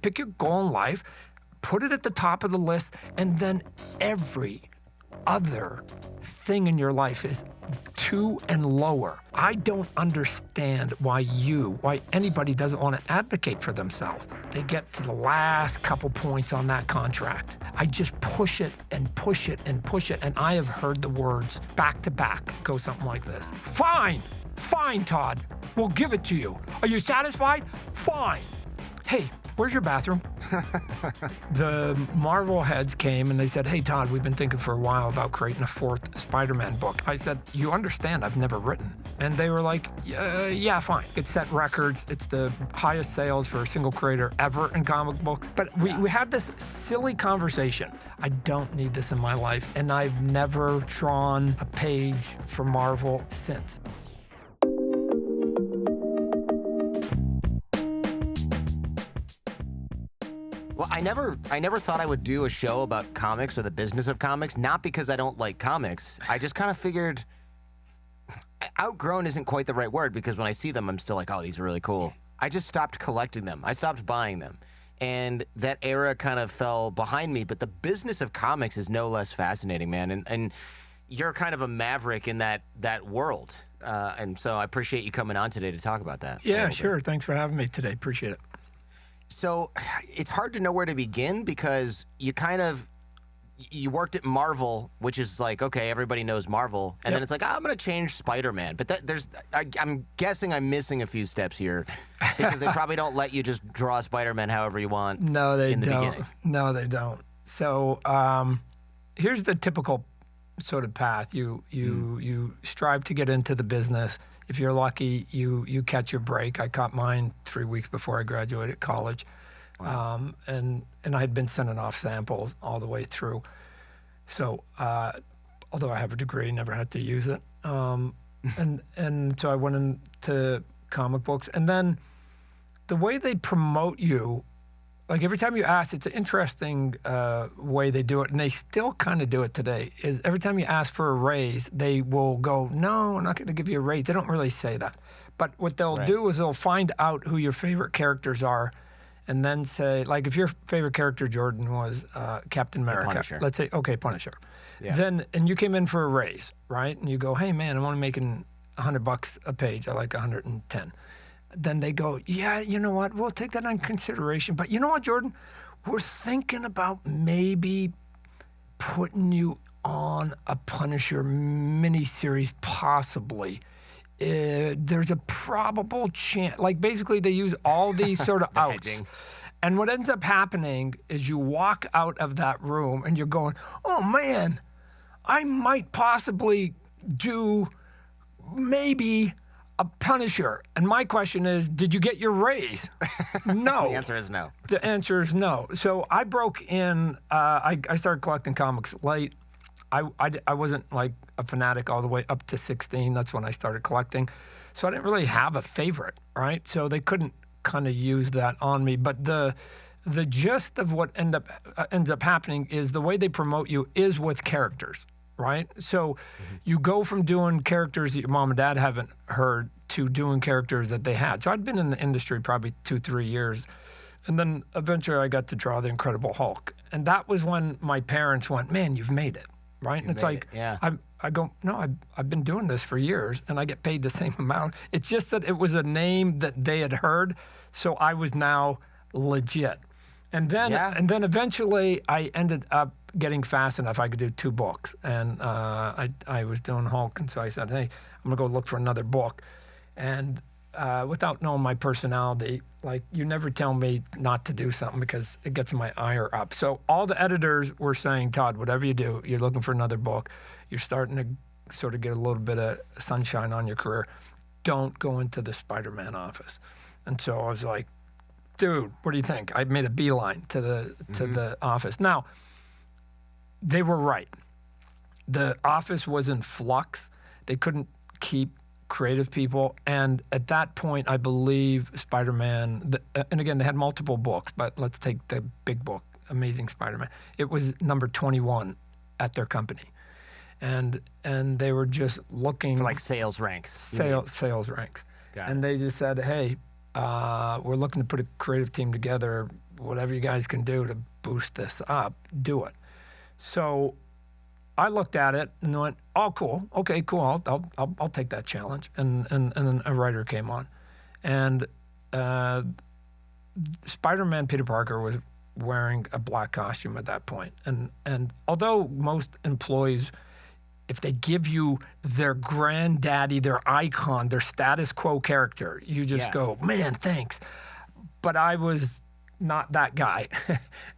Pick your goal in life, put it at the top of the list, and then every other thing in your life is 2 and lower. I don't understand why anybody doesn't want to advocate for themselves. They get to the last couple points on that contract. I just push it and push it and push it, and I have heard the words back to back go something like this. Fine, Todd, we'll give it to you. Are you satisfied? Fine. Hey, where's your bathroom? The Marvel heads came and they said, hey, Todd, we've been thinking for a while about creating a 4th Spider-Man book. I said, you understand I've never written. And they were like, yeah, fine. It set records. It's the highest sales for a single creator ever in comic books. But we had this silly conversation. I don't need this in my life. And I've never drawn a page for Marvel since. Well, I never thought I would do a show about comics or the business of comics, not because I don't like comics. I just kind of figured outgrown isn't quite the right word, because when I see them, I'm still like, oh, these are really cool. I just stopped collecting them. I stopped buying them. And that era kind of fell behind me. But the business of comics is no less fascinating, man. And you're kind of a maverick in that world. And so I appreciate you coming on today to talk about that. Yeah, sure. Thanks for having me today. Appreciate it. So it's hard to know where to begin, because you worked at Marvel, which is like, okay, everybody knows Marvel. And then it's like, I'm going to change Spider-Man. But I'm guessing I'm missing a few steps here, because they probably don't let you just draw Spider-Man however you want. No, they in the don't. Beginning. No, they don't. So here's the typical sort of path. You strive to get into the business. If you're lucky, you catch your break. I caught mine 3 weeks before I graduated college. Wow. And I had been sending off samples all the way through. So although I have a degree, never had to use it. And so I went into comic books. And then the way they promote you, like every time you ask, it's an interesting way they do it, and they still kind of do it today, is every time you ask for a raise, they will go, no, I'm not going to give you a raise. They don't really say that. But what they'll do is they'll find out who your favorite characters are, and then say, like if your favorite character, Jordan, was Captain America. Let's say, okay, Punisher. Yeah. And you came in for a raise, right? And you go, hey, man, I'm only making $100 a page. I like 110. Then they go, yeah, you know what? We'll take that on consideration. But you know what, Jordan? We're thinking about maybe putting you on a Punisher miniseries, possibly. There's a probable chance. Like, basically, they use all these sort of outs. And what ends up happening is you walk out of that room and you're going, oh, man, I might possibly do maybe a Punisher. And my question is, did you get your raise? No. The answer is no. The answer is no. So I broke in, I started collecting comics late. I wasn't like a fanatic all the way up to 16. That's when I started collecting. So I didn't really have a favorite, right? So they couldn't kind of use that on me. But the gist of what ends up happening is the way they promote you is with characters. Right? So you go from doing characters that your mom and dad haven't heard to doing characters that they had. So I'd been in the industry probably 2-3 years. And then eventually I got to draw the Incredible Hulk. And that was when my parents went, man, you've made it. Right? And it's like, I go, no, I've been doing this for years and I get paid the same amount. It's just that it was a name that they had heard. So I was now legit. And then eventually I ended up getting fast enough I could do 2 books. And I was doing Hulk, and so I said, hey, I'm going to go look for another book. And without knowing my personality, like, you never tell me not to do something because it gets my ire up. So all the editors were saying, Todd, whatever you do, you're looking for another book. You're starting to sort of get a little bit of sunshine on your career. Don't go into the Spider-Man office. And so I was like, dude, what do you think? I made a beeline to the office. Now, they were right. The office was in flux. They couldn't keep creative people. And at that point, I believe Spider-Man, and again, they had multiple books, but let's take the big book, Amazing Spider-Man. It was number 21 at their company. And they were just looking for like sales ranks. Sales ranks. And they just said, hey, we're looking to put a creative team together. whatever you guys can do to boost this up, do it. So I looked at it and went, oh, cool. Okay, cool. I'll take that challenge. And then a writer came on. And Spider-Man Peter Parker was wearing a black costume at that point. And although most employees, if they give you their granddaddy, their icon, their status quo character, you just go, man, thanks. But I was not that guy.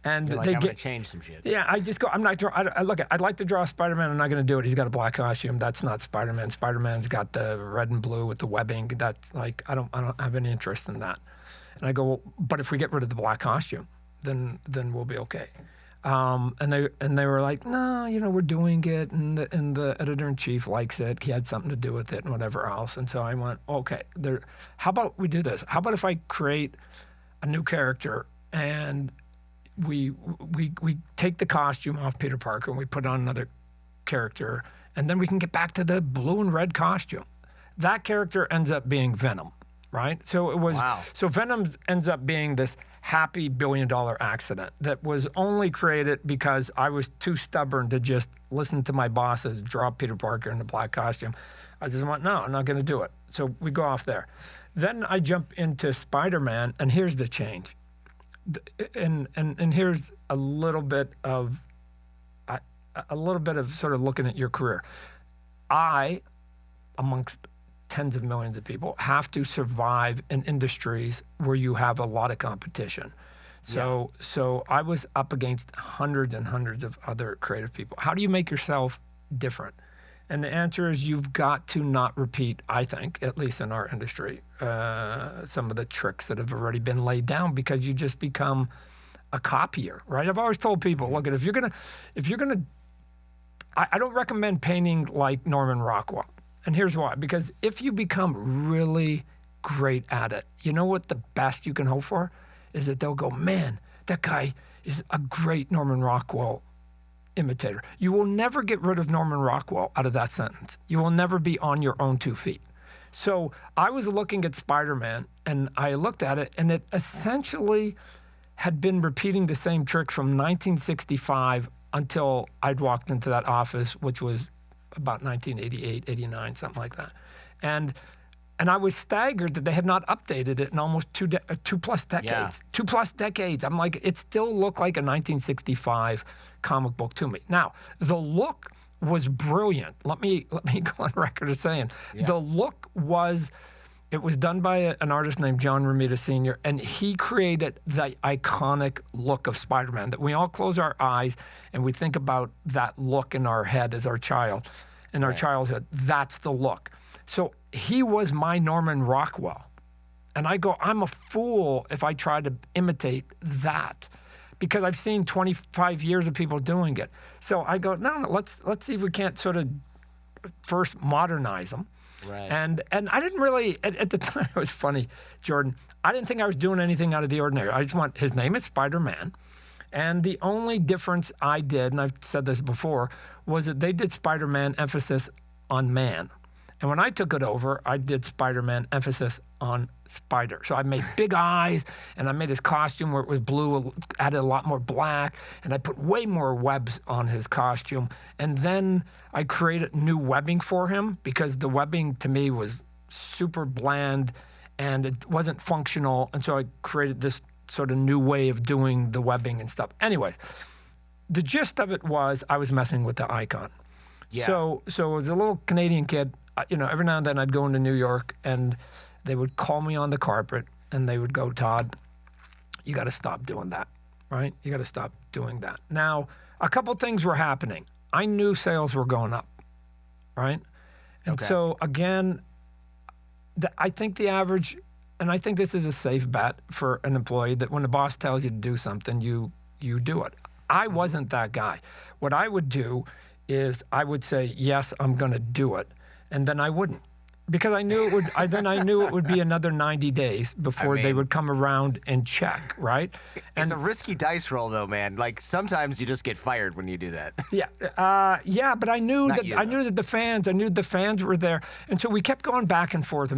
And You're like, they I'm going to change some shit. Yeah, I just go, I'm not, I'd like to draw Spider-Man. I'm not going to do it. He's got a black costume. That's not Spider-Man. Spider-Man's got the red and blue with the webbing. That's like, I don't have any interest in that. And I go, well, but if we get rid of the black costume, then we'll be okay. And they were like, no, we're doing it, and the editor-in-chief likes it. He had something to do with it and whatever else. And so I went, okay, how about we do this? How about if I create a new character and we take the costume off Peter Parker and we put on another character, and then we can get back to the blue and red costume. That character ends up being Venom, right? So it was. Wow. So Venom ends up being this happy $1 billion accident that was only created because I was too stubborn to just listen to my bosses draw Peter Parker in the black costume. I just went, no, I'm not going to do it. So we go off there. Then I jump into Spider-Man, and here's the change. And here's a little bit of sort of looking at your career. I, amongst tens of millions of people, have to survive in industries where you have a lot of competition. So I was up against hundreds and hundreds of other creative people. How do you make yourself different? And the answer is you've got to not repeat, I think, at least in our industry, some of the tricks that have already been laid down, because you just become a copier, right? I've always told people, look, if you're gonna, I don't recommend painting like Norman Rockwell. And here's why. Because if you become really great at it, you know what the best you can hope for is that they'll go, man, that guy is a great Norman Rockwell imitator. You will never get rid of Norman Rockwell out of that sentence. You will never be on your own 2 feet. So I was looking at Spider-Man, and I looked at it, and it essentially had been repeating the same tricks from 1965 until I'd walked into that office, which was about 1988, 89, something like that. And I was staggered that they had not updated it in almost two plus decades. Yeah. 2+ decades. I'm like, it still looked like a 1965 comic book to me. Now, the look was brilliant. Let me go on record as saying, the look was, it was done by an artist named John Romita Sr., and he created the iconic look of Spider-Man, that we all close our eyes and we think about that look in our head as our child, in our childhood. That's the look. So he was my Norman Rockwell. And I go, I'm a fool if I try to imitate that, because I've seen 25 years of people doing it. So I go, no, let's see if we can't sort of first modernize them. Right. And I didn't really, at the time, it was funny, Jordan, I didn't think I was doing anything out of the ordinary. I just want, his name is Spider-Man. And the only difference I did, and I've said this before, was that they did Spider-Man emphasis on man. And when I took it over, I did Spider-Man emphasis on spider. So I made big eyes, and I made his costume where it was blue, added a lot more black, and I put way more webs on his costume. And then I created new webbing for him, because the webbing to me was super bland and it wasn't functional. And so I created this sort of new way of doing the webbing and stuff. Anyways, the gist of it was I was messing with the icon. Yeah. So as a little Canadian kid, every now and then I'd go into New York, and they would call me on the carpet, and they would go, Todd, you got to stop doing that, right? You got to stop doing that. Now, a couple things were happening. I knew sales were going up, right? And so, again, I think the average, and I think this is a safe bet for an employee, that when the boss tells you to do something, you do it. I wasn't that guy. What I would do is I would say, yes, I'm going to do it. And then I wouldn't, because I knew it would. I knew it would be another 90 days before they would come around and check, right? And it's a risky dice roll, though, man. Like, sometimes you just get fired when you do that. Yeah, but I knew I knew that the fans were there, and so we kept going back and forth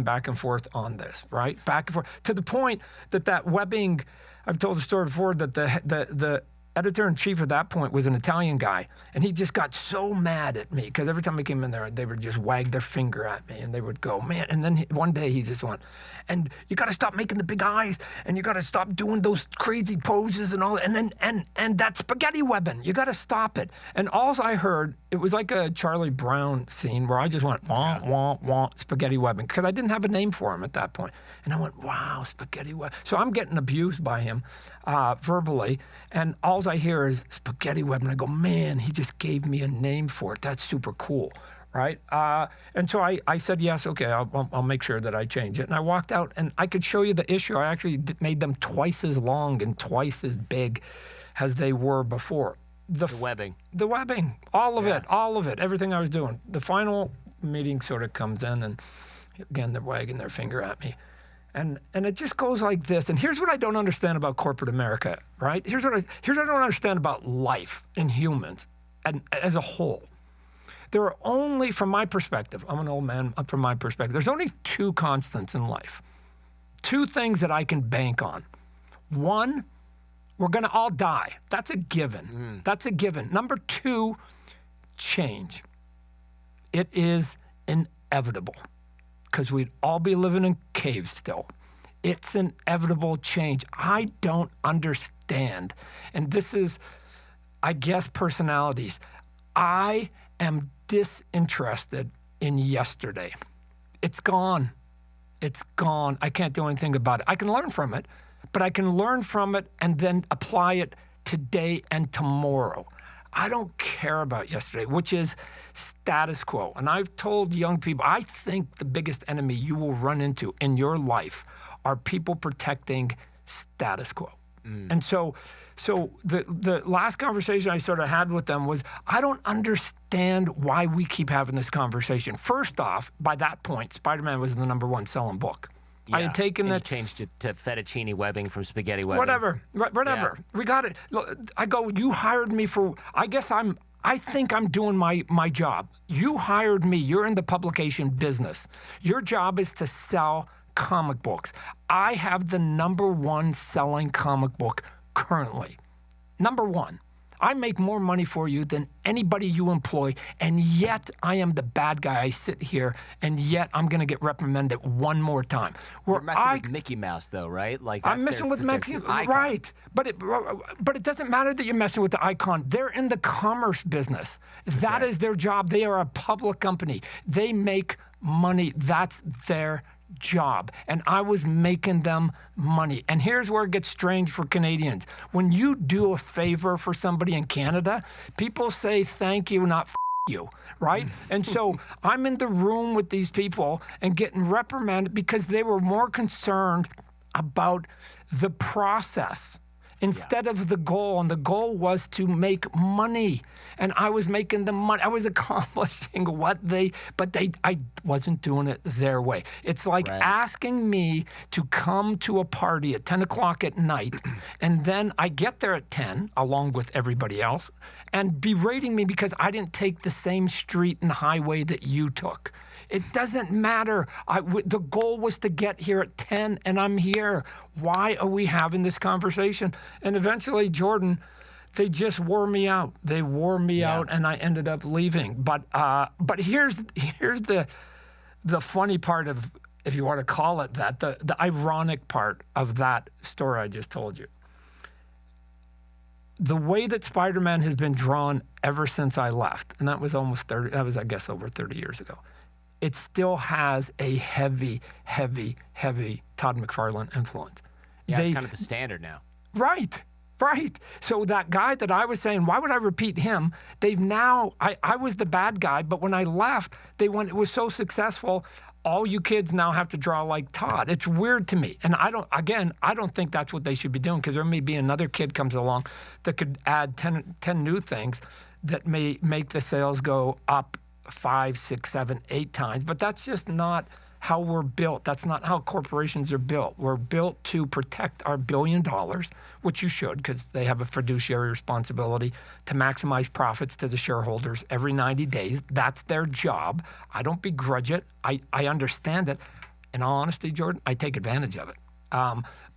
on this, right? Back and forth, to the point that webbing I've told the story before that the editor-in-chief at that point was an Italian guy, and he just got so mad at me because every time I came in there, they would just wag their finger at me, and they would go, man. And then one day he just went, and you got to stop making the big eyes, and you got to stop doing those crazy poses and all, and then and that spaghetti webbing, you got to stop it. And all I heard, it was like a Charlie Brown scene where I just went, wah, wah, wah, spaghetti webbing, because I didn't have a name for him at that point. And I went, wow, spaghetti webbing. So I'm getting abused by him verbally, and all I hear is spaghetti webbing. I go, man, he just gave me a name for it. That's super cool, right? And so I said, yes, okay, I'll make sure that I change it. And I walked out, and I could show you the issue. I actually made them twice as long and twice as big as they were before. The webbing. The webbing, all of it, everything I was doing. The final meeting sort of comes in, and again, they're wagging their finger at me. And it just goes like this. And here's what I don't understand about corporate America, right? Here's what I don't understand about life and humans and as a whole. There are only, from my perspective, I'm an old man, from my perspective, there's only two constants in life. Two things that I can bank on. One, we're going to all die. That's a given. That's a given. Number two, change. It is inevitable, because we'd all be living in caves still. It's an inevitable change. I don't understand. And this is, I guess, personalities. I am disinterested in yesterday. It's gone. It's gone. I can't do anything about it. I can learn from it, but I can learn from it and then apply it today and tomorrow. I don't care about yesterday, which is status quo. And I've told young people, I think the biggest enemy you will run into in your life are people protecting status quo. And so the last conversation I sort of had with them was, I don't understand why we keep having this conversation. First off, by that point, Spider-Man was the #1 selling book. Yeah. I had taken and it. You changed it to fettuccine webbing from spaghetti webbing. Whatever. Yeah. We got it. Look, I go, you hired me for, I think I'm doing my job. You hired me. You're in the publication business. Your job is to sell comic books. I have the #1 selling comic book currently. #1. I make more money for you than anybody you employ, and yet I am the bad guy. I sit here, and yet I'm going to get reprimanded one more time. You're messing with Mickey Mouse, though, right? Like that's I'm messing with Mickey, right? But it doesn't matter that you're messing with the icon. They're in the commerce business. That is their job. They are a public company. They make money. That's their job, and I was making them money. And here's where it gets strange for Canadians. When you do a favor for somebody in Canada, people say thank you, not you, right? And so I'm in the room with these people and getting reprimanded because they were more concerned about the process instead of the goal. And the goal was to make money. And I was making the money. I was accomplishing I wasn't doing it their way. It's like asking me to come to a party at 10 o'clock at night, and then I get there at 10, along with everybody else, and berating me because I didn't take the same street and highway that you took. It doesn't matter. The goal was to get here at 10, and I'm here. Why are we having this conversation? And eventually, Jordan, they just wore me out. They wore me out, and I ended up leaving. But here's the funny part of, if you want to call it that, the ironic part of that story I just told you. The way that Spider-Man has been drawn ever since I left, and that was I guess over 30 years ago. It still has a heavy, heavy, heavy Todd McFarlane influence. Yeah, it's kind of the standard now. Right. So that guy that I was saying, why would I repeat him? They've now, I was the bad guy, but when I left, it was so successful, all you kids now have to draw like Todd. It's weird to me. And I don't think that's what they should be doing, because there may be another kid comes along that could add 10 new things that may make the sales go up 5, 6, 7, 8 times. But that's just not how we're built. That's not how corporations are built. We're built to protect our $1 billion, which you should, because they have a fiduciary responsibility to maximize profits to the shareholders every 90 days. That's their job. I don't begrudge it. I understand it. In all honesty, Jordan, I take advantage of it.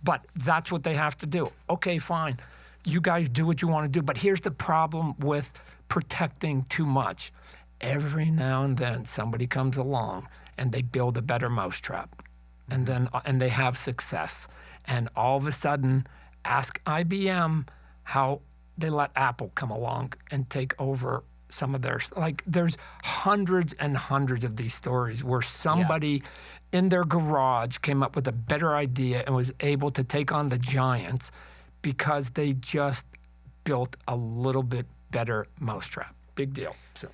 But that's what they have to do. Okay, fine. You guys do what you want to do. But here's the problem with protecting too much. Every now and then somebody comes along and they build a better mousetrap, and they have success. And all of a sudden, ask IBM how they let Apple come along and take over some of their, like, there's hundreds and hundreds of these stories where somebody in their garage came up with a better idea and was able to take on the giants because they just built a little bit better mousetrap. Big deal. So.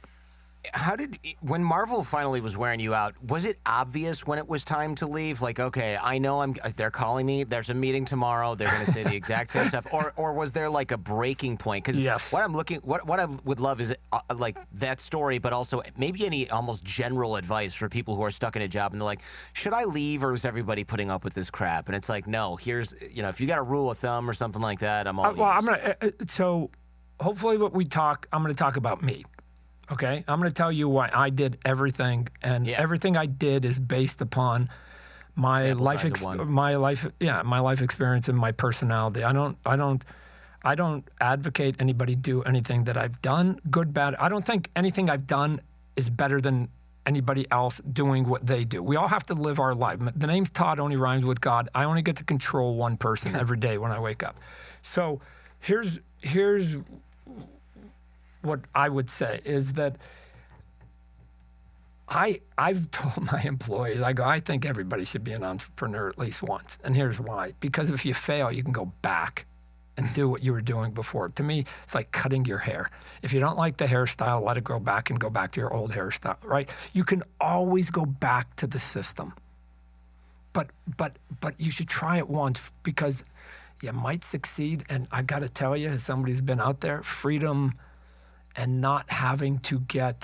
When Marvel finally was wearing you out, was it obvious when it was time to leave? Like, okay, I know they're calling me. There's a meeting tomorrow. They're going to say the exact same stuff. Or was there like a breaking point? Because what I would love is like that story, but also maybe any almost general advice for people who are stuck in a job and they're like, should I leave or is everybody putting up with this crap? And it's like, no, here's, if you got a rule of thumb or something like that, I'm all ears. So hopefully I'm going to talk about me. Okay, I'm going to tell you why I did everything, and everything I did is based upon my life experience and my personality. I don't advocate anybody do anything that I've done, good, bad. I don't think anything I've done is better than anybody else doing what they do. We all have to live our life. The name's Todd only rhymes with God. I only get to control one person every day when I wake up. So here's what I would say is that I've told my employees, I think everybody should be an entrepreneur at least once. And here's why. Because if you fail, you can go back and do what you were doing before. To me, it's like cutting your hair. If you don't like the hairstyle, let it grow back and go back to your old hairstyle, right? You can always go back to the system. But you should try it once because you might succeed. And I got to tell you, as somebody who's been out there, freedom and not having to get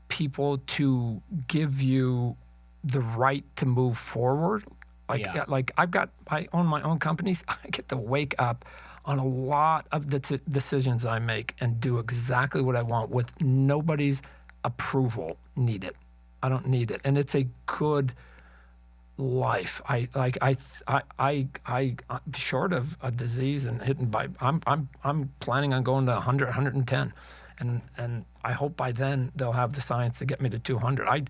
people to give you the right to move forward. Like I own my own companies. I get to wake up on a lot of the decisions I make and do exactly what I want with nobody's approval needed. I don't need it, and it's a good life. I short of a disease and hitting by, I'm planning on going to 100, 110, and I hope by then they'll have the science to get me to 200.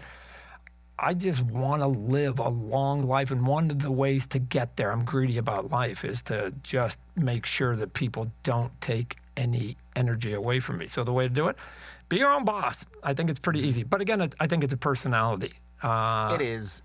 I just want to live a long life, and one of the ways to get there, I'm greedy about life, is to just make sure that people don't take any energy away from me. So the way to do it, be your own boss. I think it's pretty easy. But again, I think it's a personality. It is.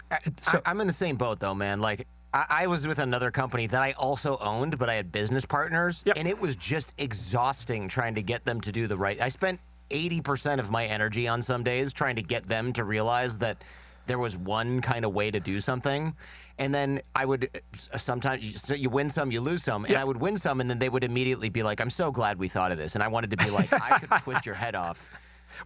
I'm in the same boat, though, man. Like, I was with another company that I also owned, but I had business partners, and it was just exhausting trying to get them to do the right. I spent 80% of my energy on some days trying to get them to realize that there was one kind of way to do something. And then I would sometimes, you win some, you lose some, and I would win some, and then they would immediately be like, I'm so glad we thought of this. And I wanted to be like, I could twist your head off.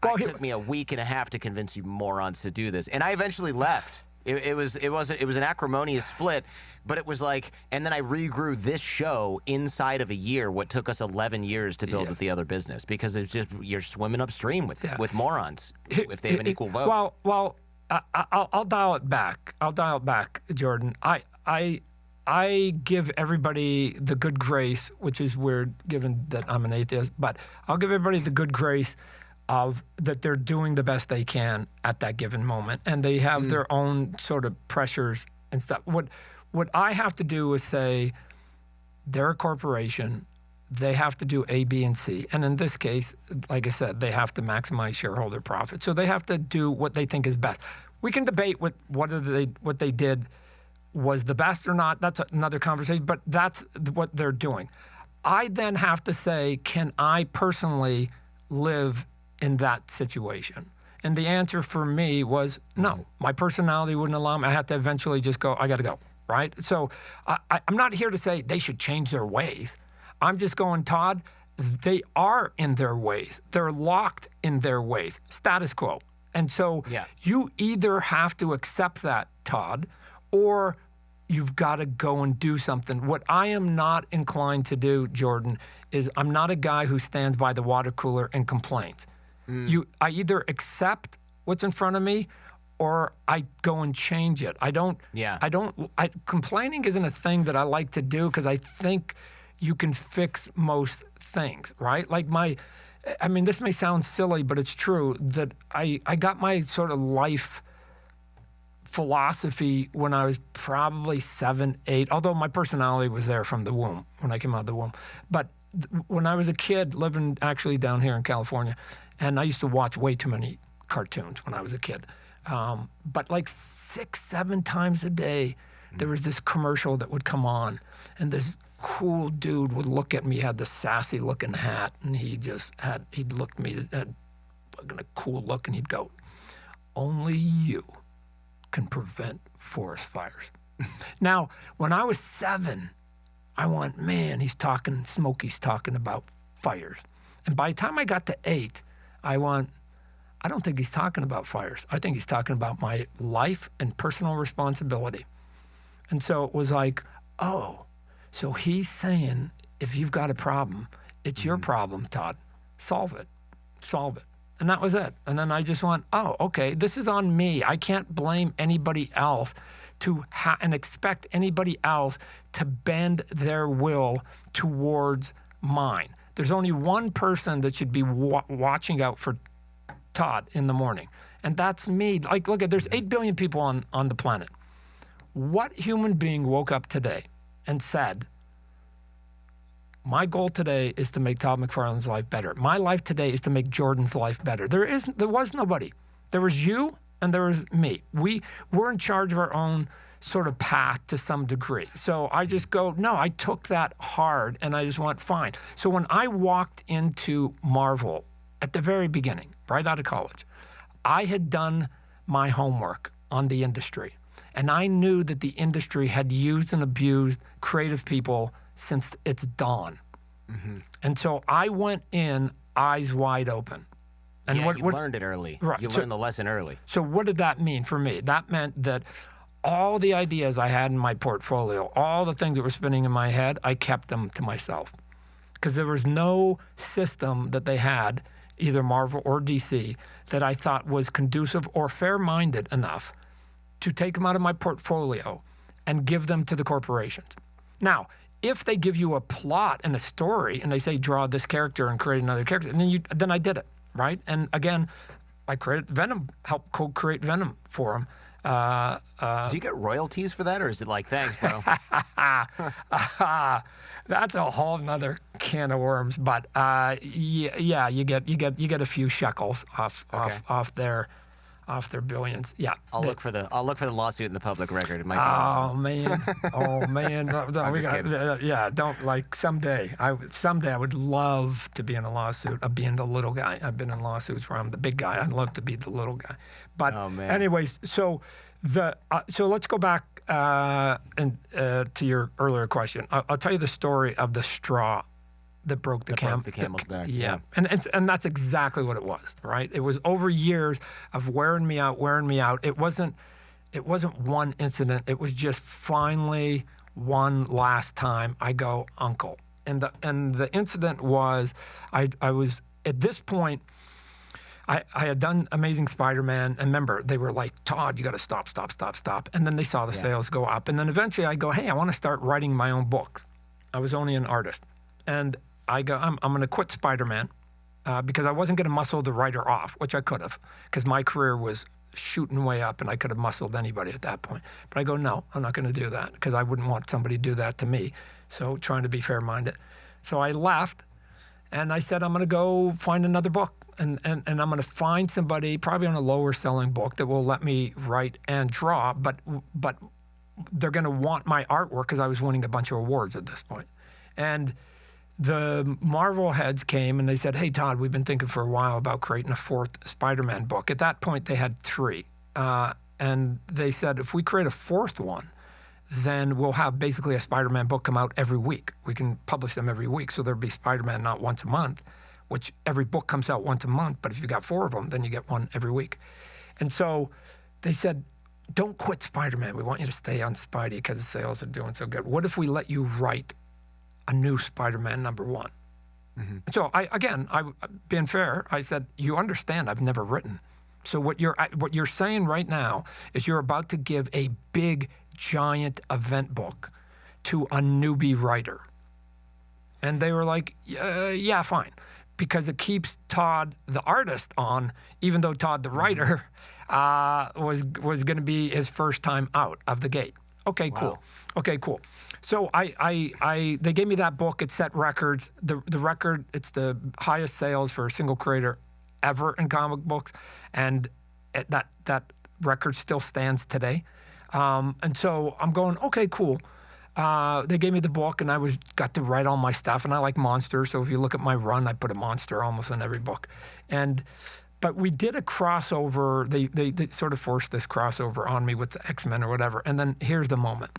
Well, it took me a week and a half to convince you morons to do this, and I eventually left. It was an acrimonious split, but it was like, and then I regrew this show inside of a year. What took us 11 years to build with the other business, because it's just you're swimming upstream with morons if they have an equal vote. Well, I'll dial it back. Jordan. I give everybody the good grace, which is weird given that I'm an atheist, but I'll give everybody the good grace of that they're doing the best they can at that given moment, and they have their own sort of pressures and stuff. What I have to do is say, they're a corporation, they have to do A, B, and C, and in this case, like I said, they have to maximize shareholder profit. So they have to do what they think is best. We can debate what they did was the best or not. That's another conversation, but that's what they're doing. I then have to say, can I personally live in that situation? And the answer for me was no. My personality wouldn't allow me. I had to eventually just go, I got to go, right? So I'm not here to say they should change their ways. I'm just going, Todd, they are in their ways. They're locked in their ways, status quo. And so you either have to accept that, Todd, or you've got to go and do something. What I am not inclined to do, Jordan, is I'm not a guy who stands by the water cooler and complains. I either accept what's in front of me or I go and change it. Complaining isn't a thing that I like to do because I think you can fix most things, right? Like this may sound silly, but it's true that I got my sort of life philosophy when I was probably 7, 8, although my personality was there from the womb, when I came out of the womb. But when I was a kid, living actually down here in California, and I used to watch way too many cartoons when I was a kid. But like 6, 7 times a day, there was this commercial that would come on, and this cool dude would look at me, had this sassy looking hat, and he'd look at me, had a cool look, and he'd go, "Only you can prevent forest fires." Now, when I was 7, I went, man, Smokey's talking about fires. And by the time I got to 8, I went, I don't think he's talking about fires. I think he's talking about my life and personal responsibility. And so it was like, oh, so he's saying, if you've got a problem, it's your problem, Todd. Solve it. And that was it. And then I just went, oh, okay, this is on me. I can't blame anybody else and expect anybody else to bend their will towards mine. There's only one person that should be watching out for Todd in the morning, and that's me. Like, look, there's 8 billion people on the planet. What human being woke up today and said, my goal today is to make Todd McFarlane's life better. My life today is to make Jordan's life better. There was nobody. There was you and there was me. We're in charge of our own sort of path to some degree. So I just go, no, I took that hard and I just went, fine. So when I walked into Marvel at the very beginning, right out of college, I had done my homework on the industry. And I knew that the industry had used and abused creative people since its dawn. Mm-hmm. And so I went in eyes wide open. And you learned it early. Right. You learned the lesson early. So what did that mean for me? That meant that all the ideas I had in my portfolio, all the things that were spinning in my head, I kept them to myself. Because there was no system that they had, either Marvel or DC, that I thought was conducive or fair-minded enough to take them out of my portfolio and give them to the corporations. Now, if they give you a plot and a story and they say, draw this character and create another character, and then I did it. Right? And again, I created Venom, helped co-create Venom for him. Do you get royalties for that, or is it like, thanks, bro? That's a whole nother can of worms. But yeah, you get a few shekels off their billions. Yeah. I'll look for the lawsuit in the public record. It might be man. Don't like someday. I would love to be in a lasuit of being the little guy. I've been in lawsuits where I'm the big guy. I'd love to be the little guy. But anyways, so let's go back to your earlier question. I'll tell you the story of the straw that broke the camel's back. Yeah. And that's exactly what it was, right? It was over years of wearing me out. It wasn't one incident. It was just finally one last time I go, uncle. And the incident was, I was, at this point, I had done Amazing Spider-Man, and remember, they were like, Todd, you got to stop. And then they saw the sales go up. And then eventually I go, hey, I want to start writing my own book. I was only an artist. And I go, I'm going to quit Spider-Man because I wasn't going to muscle the writer off, which I could have, because my career was shooting way up and I could have muscled anybody at that point. But I go, no, I'm not going to do that because I wouldn't want somebody to do that to me. So trying to be fair-minded. So I left and I said, I'm going to go find another book. And I'm going to find somebody probably on a lower selling book that will let me write and draw, but they're going to want my artwork because I was winning a bunch of awards at this point. And the Marvel heads came and they said, hey, Todd, we've been thinking for a while about creating a 4th Spider-Man book. At that point, they had 3. And they said, if we create a 4th one, then we'll have basically a Spider-Man book come out every week. We can publish them every week. So there'll be Spider-Man not once a month, which every book comes out once a month. But if you got 4 of them, then you get one every week. And so they said, don't quit Spider-Man. We want you to stay on Spidey because the sales are doing so good. What if we let you write a new Spider-Man #1? Mm-hmm. So I being fair, I said, you understand I've never written. So what you're saying right now is you're about to give a big, giant event book to a newbie writer. And they were like, yeah, fine. Because it keeps Todd, the artist, on, even though Todd, the writer, was going to be his first time out of the gate. Okay, Wow. cool. Okay, cool. So they gave me that book. It set records. The record, it's the highest sales for a single creator ever in comic books. And that record still stands today. And so I'm going, okay, cool. They gave me the book, and I got to write all my stuff, and I like monsters. So if you look at my run, I put a monster almost in every book. But we did a crossover. They sort of forced this crossover on me with the X-Men or whatever. And then here's the moment.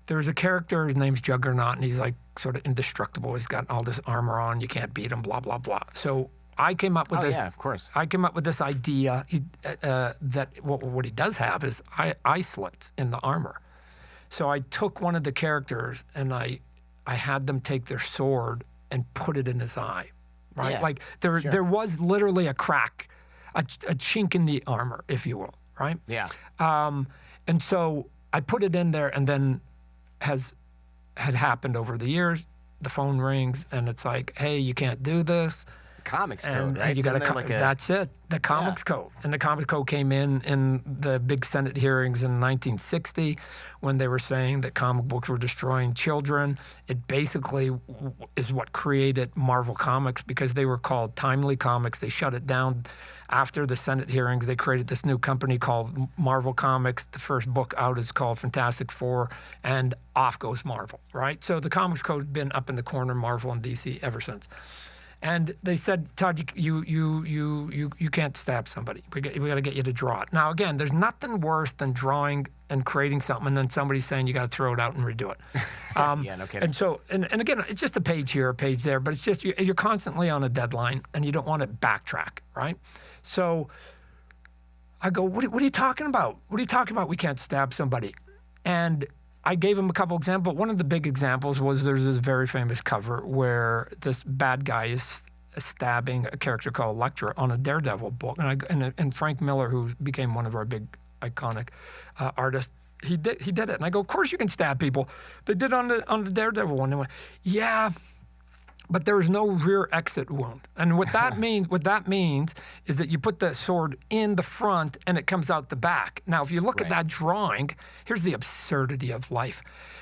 There's a character, his name's Juggernaut, and he's like sort of indestructible. He's got all this armor on. You can't beat him, blah, blah, blah. So I came up with this. Yeah, of course. I came up with this idea that what he does have is eye slits in the armor. So I took one of the characters and I had them take their sword and put it in his eye, right? Yeah, like there was literally a crack, a chink in the armor, if you will, right? Yeah. And so I put it in there, and then had happened over the years. The phone rings and it's like, hey, you can't do this. Comics code, And right? you got Isn't there that's it. The comics code. And the comics code came in the big Senate hearings in 1960 when they were saying that comic books were destroying children. It basically is what created Marvel Comics, because they were called Timely Comics. They shut it down after the Senate hearings. They created this new company called Marvel Comics. The first book out is called Fantastic Four, and off goes Marvel, right? So the comics code has been up in the corner, Marvel and DC, ever since. And they said, Todd, you can't stab somebody. We got to get you to draw it. Now, again, there's nothing worse than drawing and creating something and then somebody saying you got to throw it out and redo it. Yeah, no kidding. And so, and again, it's just a page here, a page there, but it's just you're constantly on a deadline and you don't want to backtrack, right? So I go, what are you talking about? What are you talking about? We can't stab somebody. And I gave him a couple examples. One of the big examples was there's this very famous cover where this bad guy is stabbing a character called Elektra on a Daredevil book. And Frank Miller, who became one of our big iconic artists, he did it. And I go, of course you can stab people. They did on the Daredevil one. They went, yeah, but there is no rear exit wound. And what that means is that you put the sword in the front and it comes out the back. Now, if you look at that drawing, here's the absurdity of life.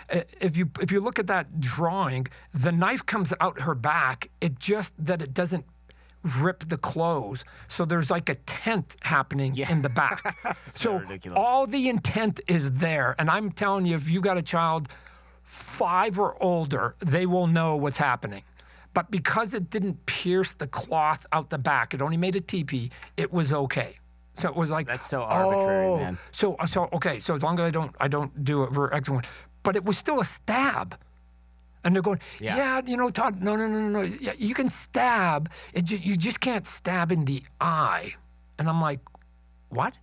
If you look at that drawing, the knife comes out her back. It doesn't rip the clothes. So there's like a tent happening in the back. So ridiculous. All the intent is there. And I'm telling you, if you got a child 5 or older, they will know what's happening. But because it didn't pierce the cloth out the back, it only made a teepee, it was okay. So it was like, That's so arbitrary, man. So okay. So as long as I don't do it for excellent, but it was still a stab. And they're going, Todd, no. Yeah, you can stab. You just can't stab in the eye. And I'm like, what?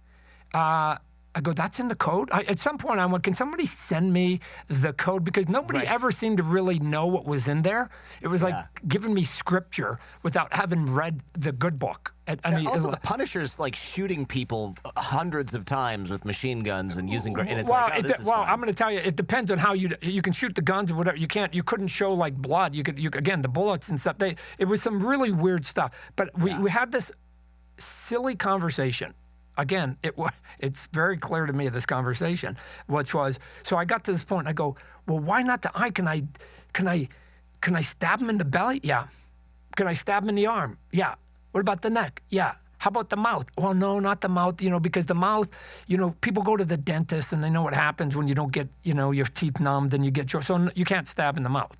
I go, that's in the code? At some point, I went, can somebody send me the code? Because nobody ever seemed to really know what was in there. It was like giving me scripture without having read the good book. Also, the Punisher's like shooting people hundreds of times with machine guns and using... And it's I'm going to tell you, it depends on how you can shoot the guns or whatever. You couldn't show like blood. Again, the bullets and stuff. It was some really weird stuff. But we had this silly conversation. Again, it's very clear to me, this conversation, which was, so I got to this point, and I go, well, why not the eye? Can I stab him in the belly? Yeah. Can I stab him in the arm? Yeah. What about the neck? Yeah. How about the mouth? Well, no, not the mouth, because the mouth, people go to the dentist and they know what happens when you don't get, your teeth numbed and you get so you can't stab in the mouth.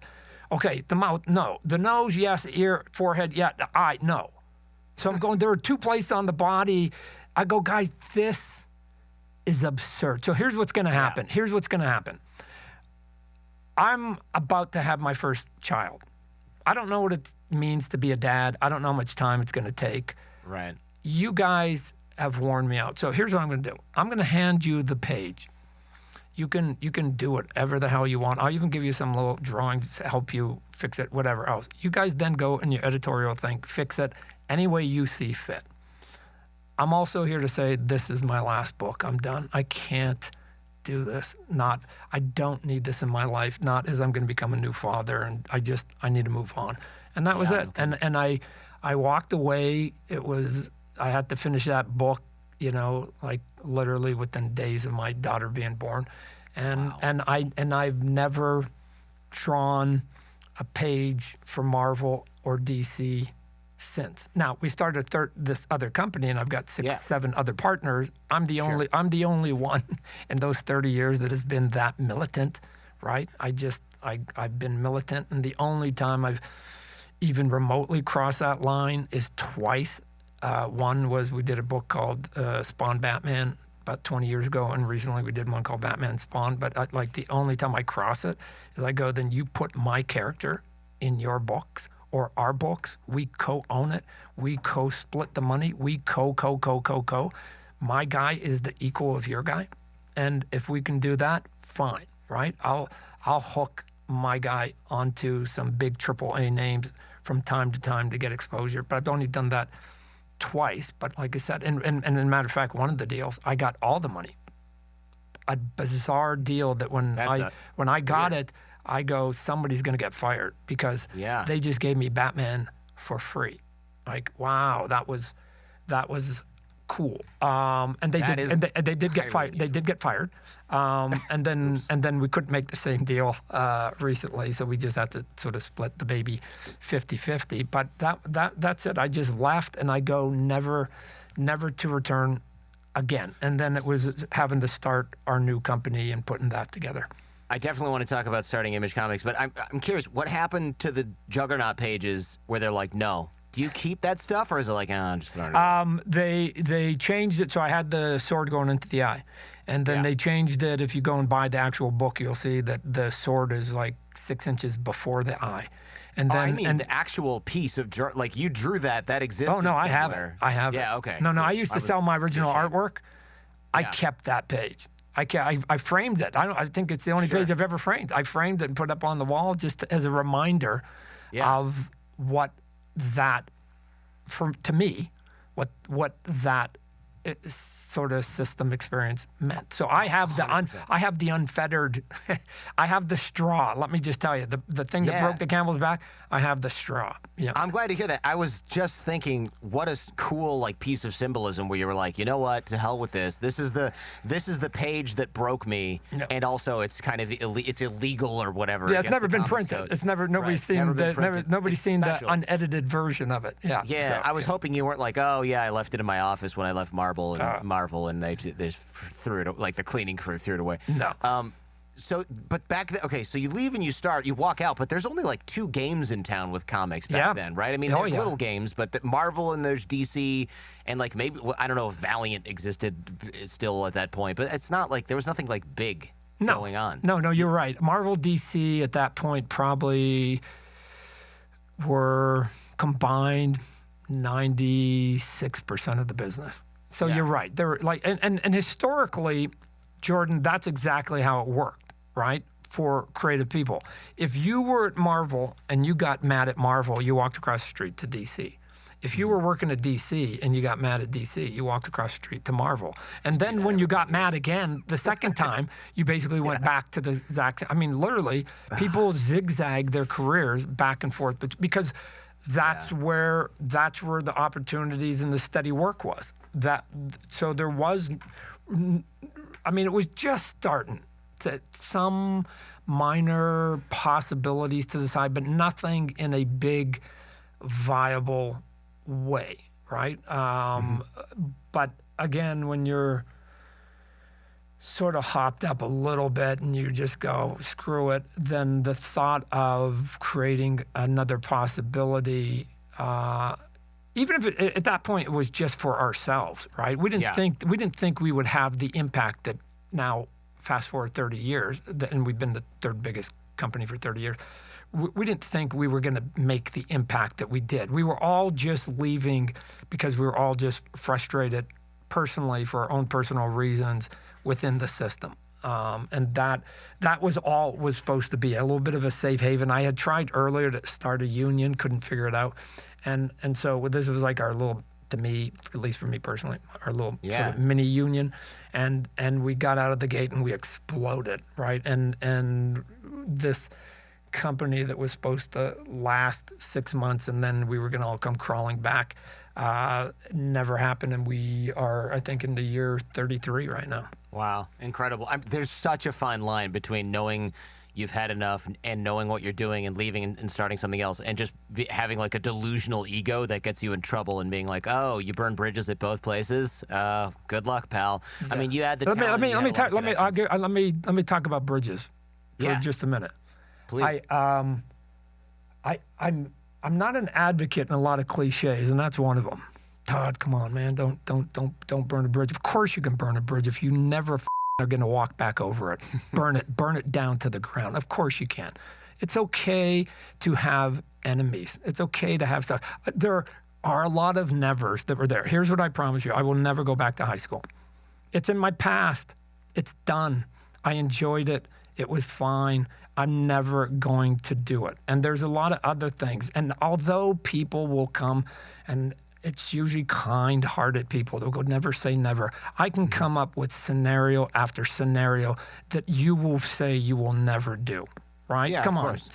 Okay, the mouth, no. The nose, yes. Ear, forehead, yeah. The eye, no. So I'm going, there are 2 places on the body. I go, guys, this is absurd. So here's what's going to happen. Here's what's going to happen. I'm about to have my first child. I don't know what it means to be a dad. I don't know how much time it's going to take. Right. You guys have worn me out. So here's what I'm going to do. I'm going to hand you the page. You can do whatever the hell you want. I'll even give you some little drawings to help you fix it, whatever else. You guys then go in your editorial thing, fix it any way you see fit. I'm also here to say this is my last book. I'm done. I can't do this. I don't need this in my life. Not as I'm going to become a new father, and I need to move on. And that was it. Okay. And I walked away. I had to finish that book, like literally within days of my daughter being born, and I've never drawn a page for Marvel or DC since. Now we started this other company, and I've got 7 other partners. I'm the only one in those 30 years that has been that militant, right? I've been militant, and the only time I've even remotely crossed that line is twice. One was we did a book called Spawn Batman about 20 years ago, and recently we did one called Batman Spawn. But the only time I cross it is I go, then you put my character in your books or our books. We co-own it. We co-split the money. We co. My guy is the equal of your guy, and if we can do that, fine, right? I'll hook my guy onto some big AAA names from time to time to get exposure. But I've only done that twice. But like I said, and as a matter of fact, one of the deals, I got all the money. A bizarre deal that when I got it, I go, somebody's going to get fired because they just gave me Batman for free. Like, wow, that was cool. And they did get fired. They did get fired. And then we couldn't make the same deal recently, so we just had to sort of split the baby 50-50. But that's it. I just left, and I go never to return again. And then it was having to start our new company and putting that together. I definitely want to talk about starting Image Comics, but I'm curious, what happened to the Juggernaut pages where they're like, no? Do you keep that stuff, or is it like, I'm just throwing it away? They changed it, so I had the sword going into the eye. And then they changed it. If you go and buy the actual book, you'll see that the sword is like 6 inches before the eye. And then, the actual piece of, like, you drew that existed Oh, no, I have it. somewhere. I have it. Yeah, okay. No, cool. I used to sell my original artwork. I kept that page. I framed it. I think it's the only page I've ever framed. I framed it and put it up on the wall just as a reminder of what that, to me, what that sort of system experience meant. So I have the unfettered, I have the straw. Let me just tell you, the thing that broke the camel's back, I have the straw. Yeah. I'm glad to hear that. I was just thinking, what a cool piece of symbolism where you were like, you know what, to hell with this. This is the page that broke me, and also it's kind of it's illegal or whatever. Yeah, it's never been printed. Code. It's nobody's seen the unedited version of it. Yeah. Yeah, I was hoping you weren't like, oh yeah, I left it in my office when I left Marvel and they just threw it, like the cleaning crew threw it away. No. So, but back then, okay, so you leave and you walk out, but there's only like 2 games in town with comics back then, right? I mean, there's little games, but Marvel and there's DC, and like maybe, I don't know if Valiant existed still at that point, but it's not like, there was nothing like big going on. No, you're right. Marvel, DC at that point probably were combined 96% of the business. So you're right. There were like, and historically, Jordan, that's exactly how it worked, right? For creative people. If you were at Marvel and you got mad at Marvel, you walked across the street to DC. If you were working at DC and you got mad at DC, you walked across the street to Marvel. And then when you got mad again, the second time, you basically went back to the exact, I mean, literally, people zigzag their careers back and forth because that's where the opportunities and the steady work was. So there was, I mean, it was just starting to some minor possibilities to the side, but nothing in a big, viable way, right? But again, when you're sort of hopped up a little bit and you just go, screw it, then the thought of creating another possibility, even if at that point it was just for ourselves, right? We didn't think we would have the impact that now, fast forward 30 years, and we've been the 3rd biggest company for 30 years. We didn't think we were going to make the impact that we did. We were all just leaving because we were all just frustrated personally for our own personal reasons within the system. And that was all it was supposed to be, a little bit of a safe haven. I had tried earlier to start a union, couldn't figure it out. And so this was like our little to me, at least for me personally, our little Yeah. sort of mini union, and we got out of the gate and we exploded, right? And this company that was supposed to last 6 months and then we were going to all come crawling back never happened, and we are, I think, in the year 33 right now. Wow, incredible. There's such a fine line between knowing you've had enough and knowing what you're doing and leaving and starting something else, and just having like a delusional ego that gets you in trouble and being like, oh, you burn bridges at both places. Good luck, pal. Yeah. I mean, you had the talent. Let me talk about bridges for just a minute. Please. I'm not an advocate in a lot of cliches, and that's one of them. Todd, come on, man, don't burn a bridge. Of course you can burn a bridge if you never are going to walk back over it. Burn it down to the ground. Of course you can. It's okay to have enemies. It's okay to have stuff. There are a lot of nevers that were there. Here's what I promise you. I will never go back to high school. It's in my past. It's done. I enjoyed it. It was fine. I'm never going to do it. And there's a lot of other things. And although people will come, and it's usually kind-hearted people, they'll go, never say never. I can come up with scenario after scenario that you will say you will never do, right? Yeah, come of on. course.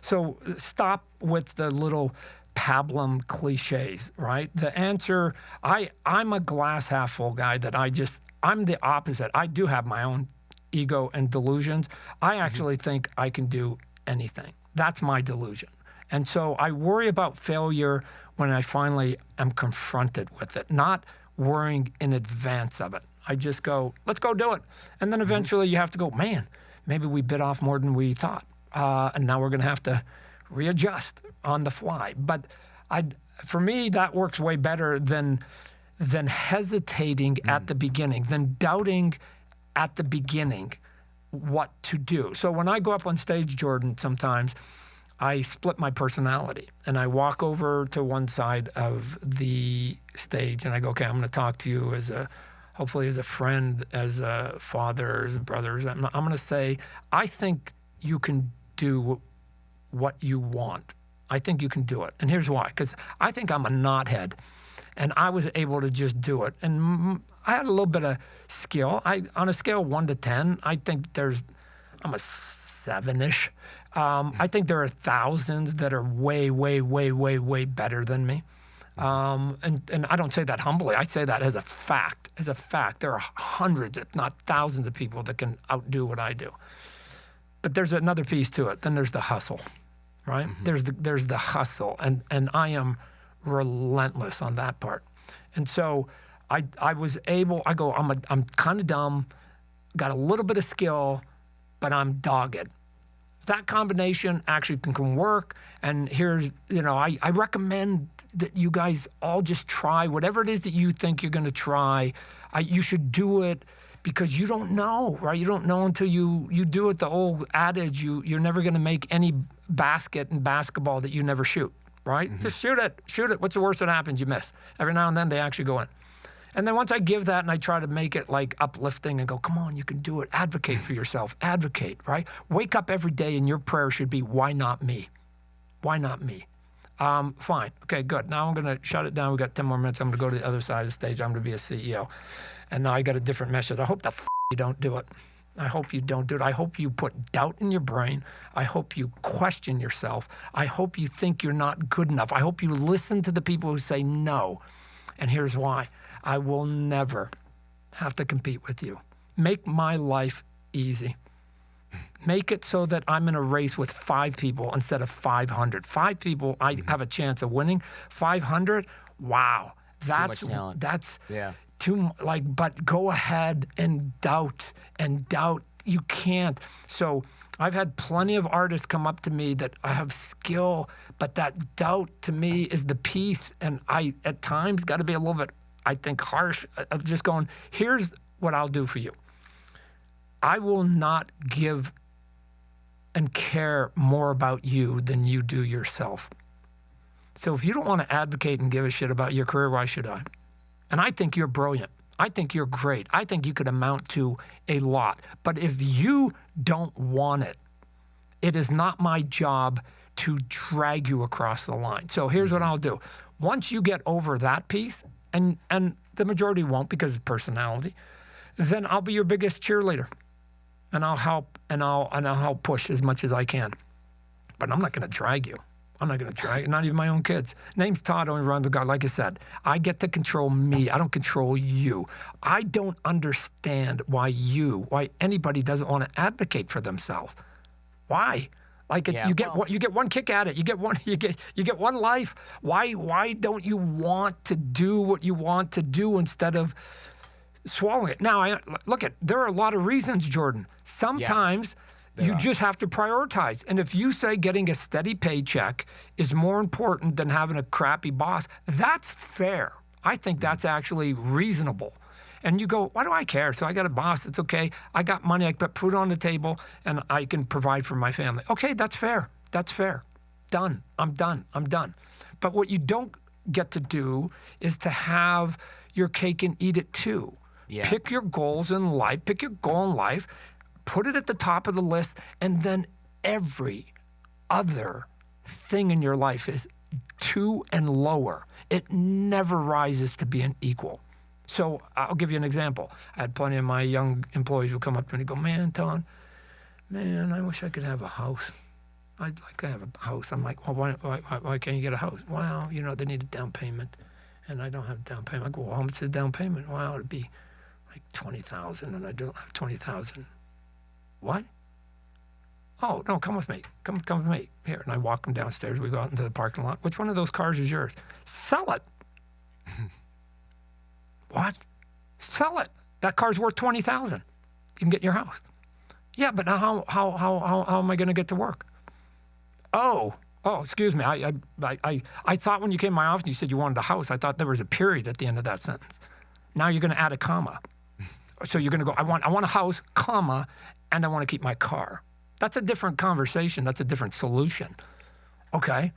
So stop with the little pablum cliches, right? The answer, I'm a glass half full guy that I'm the opposite. I do have my own ego and delusions. I actually think I can do anything. That's my delusion. And so I worry about failure when I finally am confronted with it, not worrying in advance of it. I just go, let's go do it. And then eventually you have to go, man, maybe we bit off more than we thought. And now we're going to have to readjust on the fly. But for me, that works way better than hesitating at the beginning, than doubting at the beginning what to do. So when I go up on stage, Jordan, sometimes I split my personality and I walk over to one side of the stage and I go, okay, I'm going to talk to you hopefully as a friend, as a father, as a brother. I'm going to say, I think you can do what you want. I think you can do it. And here's why. Because I think I'm a knothead and I was able to just do it. And I had a little bit of skill. On a scale of 1 to 10, I think I'm a 7-ish. I think there are thousands that are way, way, way, way, way better than me. And I don't say that humbly. I say that as a fact. As a fact, there are hundreds, if not thousands of people that can outdo what I do. But there's another piece to it. Then there's the hustle, right? There's the hustle. And I am relentless on that part. And so I was able, I'm kind of dumb, got a little bit of skill, but I'm dogged. That combination actually can work. And here's, I recommend that you guys all just try whatever it is that you think you're going to try. You should do it because you don't know, right? You don't know until you do it. The old adage, you're never going to make any basket in basketball that you never shoot, right? Just shoot it. What's the worst that happens? You miss. Every now and then they actually go in. And then once I give that and I try to make it like uplifting and go, come on, you can do it. Advocate for yourself. Advocate, right? Wake up every day and your prayer should be, why not me? Why not me? Fine. Okay, good. Now I'm going to shut it down. We've got 10 more minutes. I'm going to go to the other side of the stage. I'm going to be a CEO. And now I got a different message. I hope you don't do it. I hope you don't do it. I hope you put doubt in your brain. I hope you question yourself. I hope you think you're not good enough. I hope you listen to the people who say no. And here's why. I will never have to compete with you. Make my life easy. Make it so that I'm in a race with 5 people instead of 500. 5 people, I have a chance of winning. 500, wow. That's too much talent. That's yeah. But go ahead and doubt. You can't. So I've had plenty of artists come up to me that I have skill, but that doubt to me is the piece. And I, at times, got to be a little bit, I think, harsh of just going, here's what I'll do for you. I will not give and care more about you than you do yourself. So if you don't want to advocate and give a shit about your career, why should I? And I think you're brilliant. I think you're great. I think you could amount to a lot. But if you don't want it, it is not my job to drag you across the line. So here's what I'll do. Once you get over that piece, and the majority won't because of personality, then I'll be your biggest cheerleader, and I'll help and I'll help push as much as I can. But I'm not going to drag you. I'm not going to drag, not even my own kids. Name's Todd, only run with God. Like I said, I get to control me. I don't control you. I don't understand why anybody doesn't want to advocate for themselves. Why? Like you get one kick at it. You get one life. Why don't you want to do what you want to do instead of swallowing it? Now, there are a lot of reasons, Jordan. Sometimes you just have to prioritize. And if you say getting a steady paycheck is more important than having a crappy boss, that's fair. I think that's actually reasonable. And you go, why do I care? So I got a boss. It's okay. I got money. I put food on the table, and I can provide for my family. Okay, that's fair. That's fair. Done. I'm done. But what you don't get to do is to have your cake and eat it too. Yeah. Pick your goals in life. Pick your goal in life. Put it at the top of the list, and then every other thing in your life is 2 and lower. It never rises to be an equal. So I'll give you an example. I had plenty of my young employees who come up to me and go, man, Todd, I wish I could have a house. I'd like to have a house. I'm like, well, why can't you get a house? Well, they need a down payment, and I don't have a down payment. I go, well, how much is a down payment? Well, it'd be like $20,000, and I don't have $20,000. What? Oh, no, come with me. Come with me. Here. And I walk them downstairs. We go out into the parking lot. Which one of those cars is yours? Sell it. What? Sell it. That car's worth $20,000. You can get in your house. Yeah, but now how am I going to get to work? Oh, excuse me. I thought when you came to my office, you said you wanted a house. I thought there was a period at the end of that sentence. Now you're going to add a comma. So you're going to go, I want a house, comma, and I want to keep my car. That's a different conversation. That's a different solution. Okay.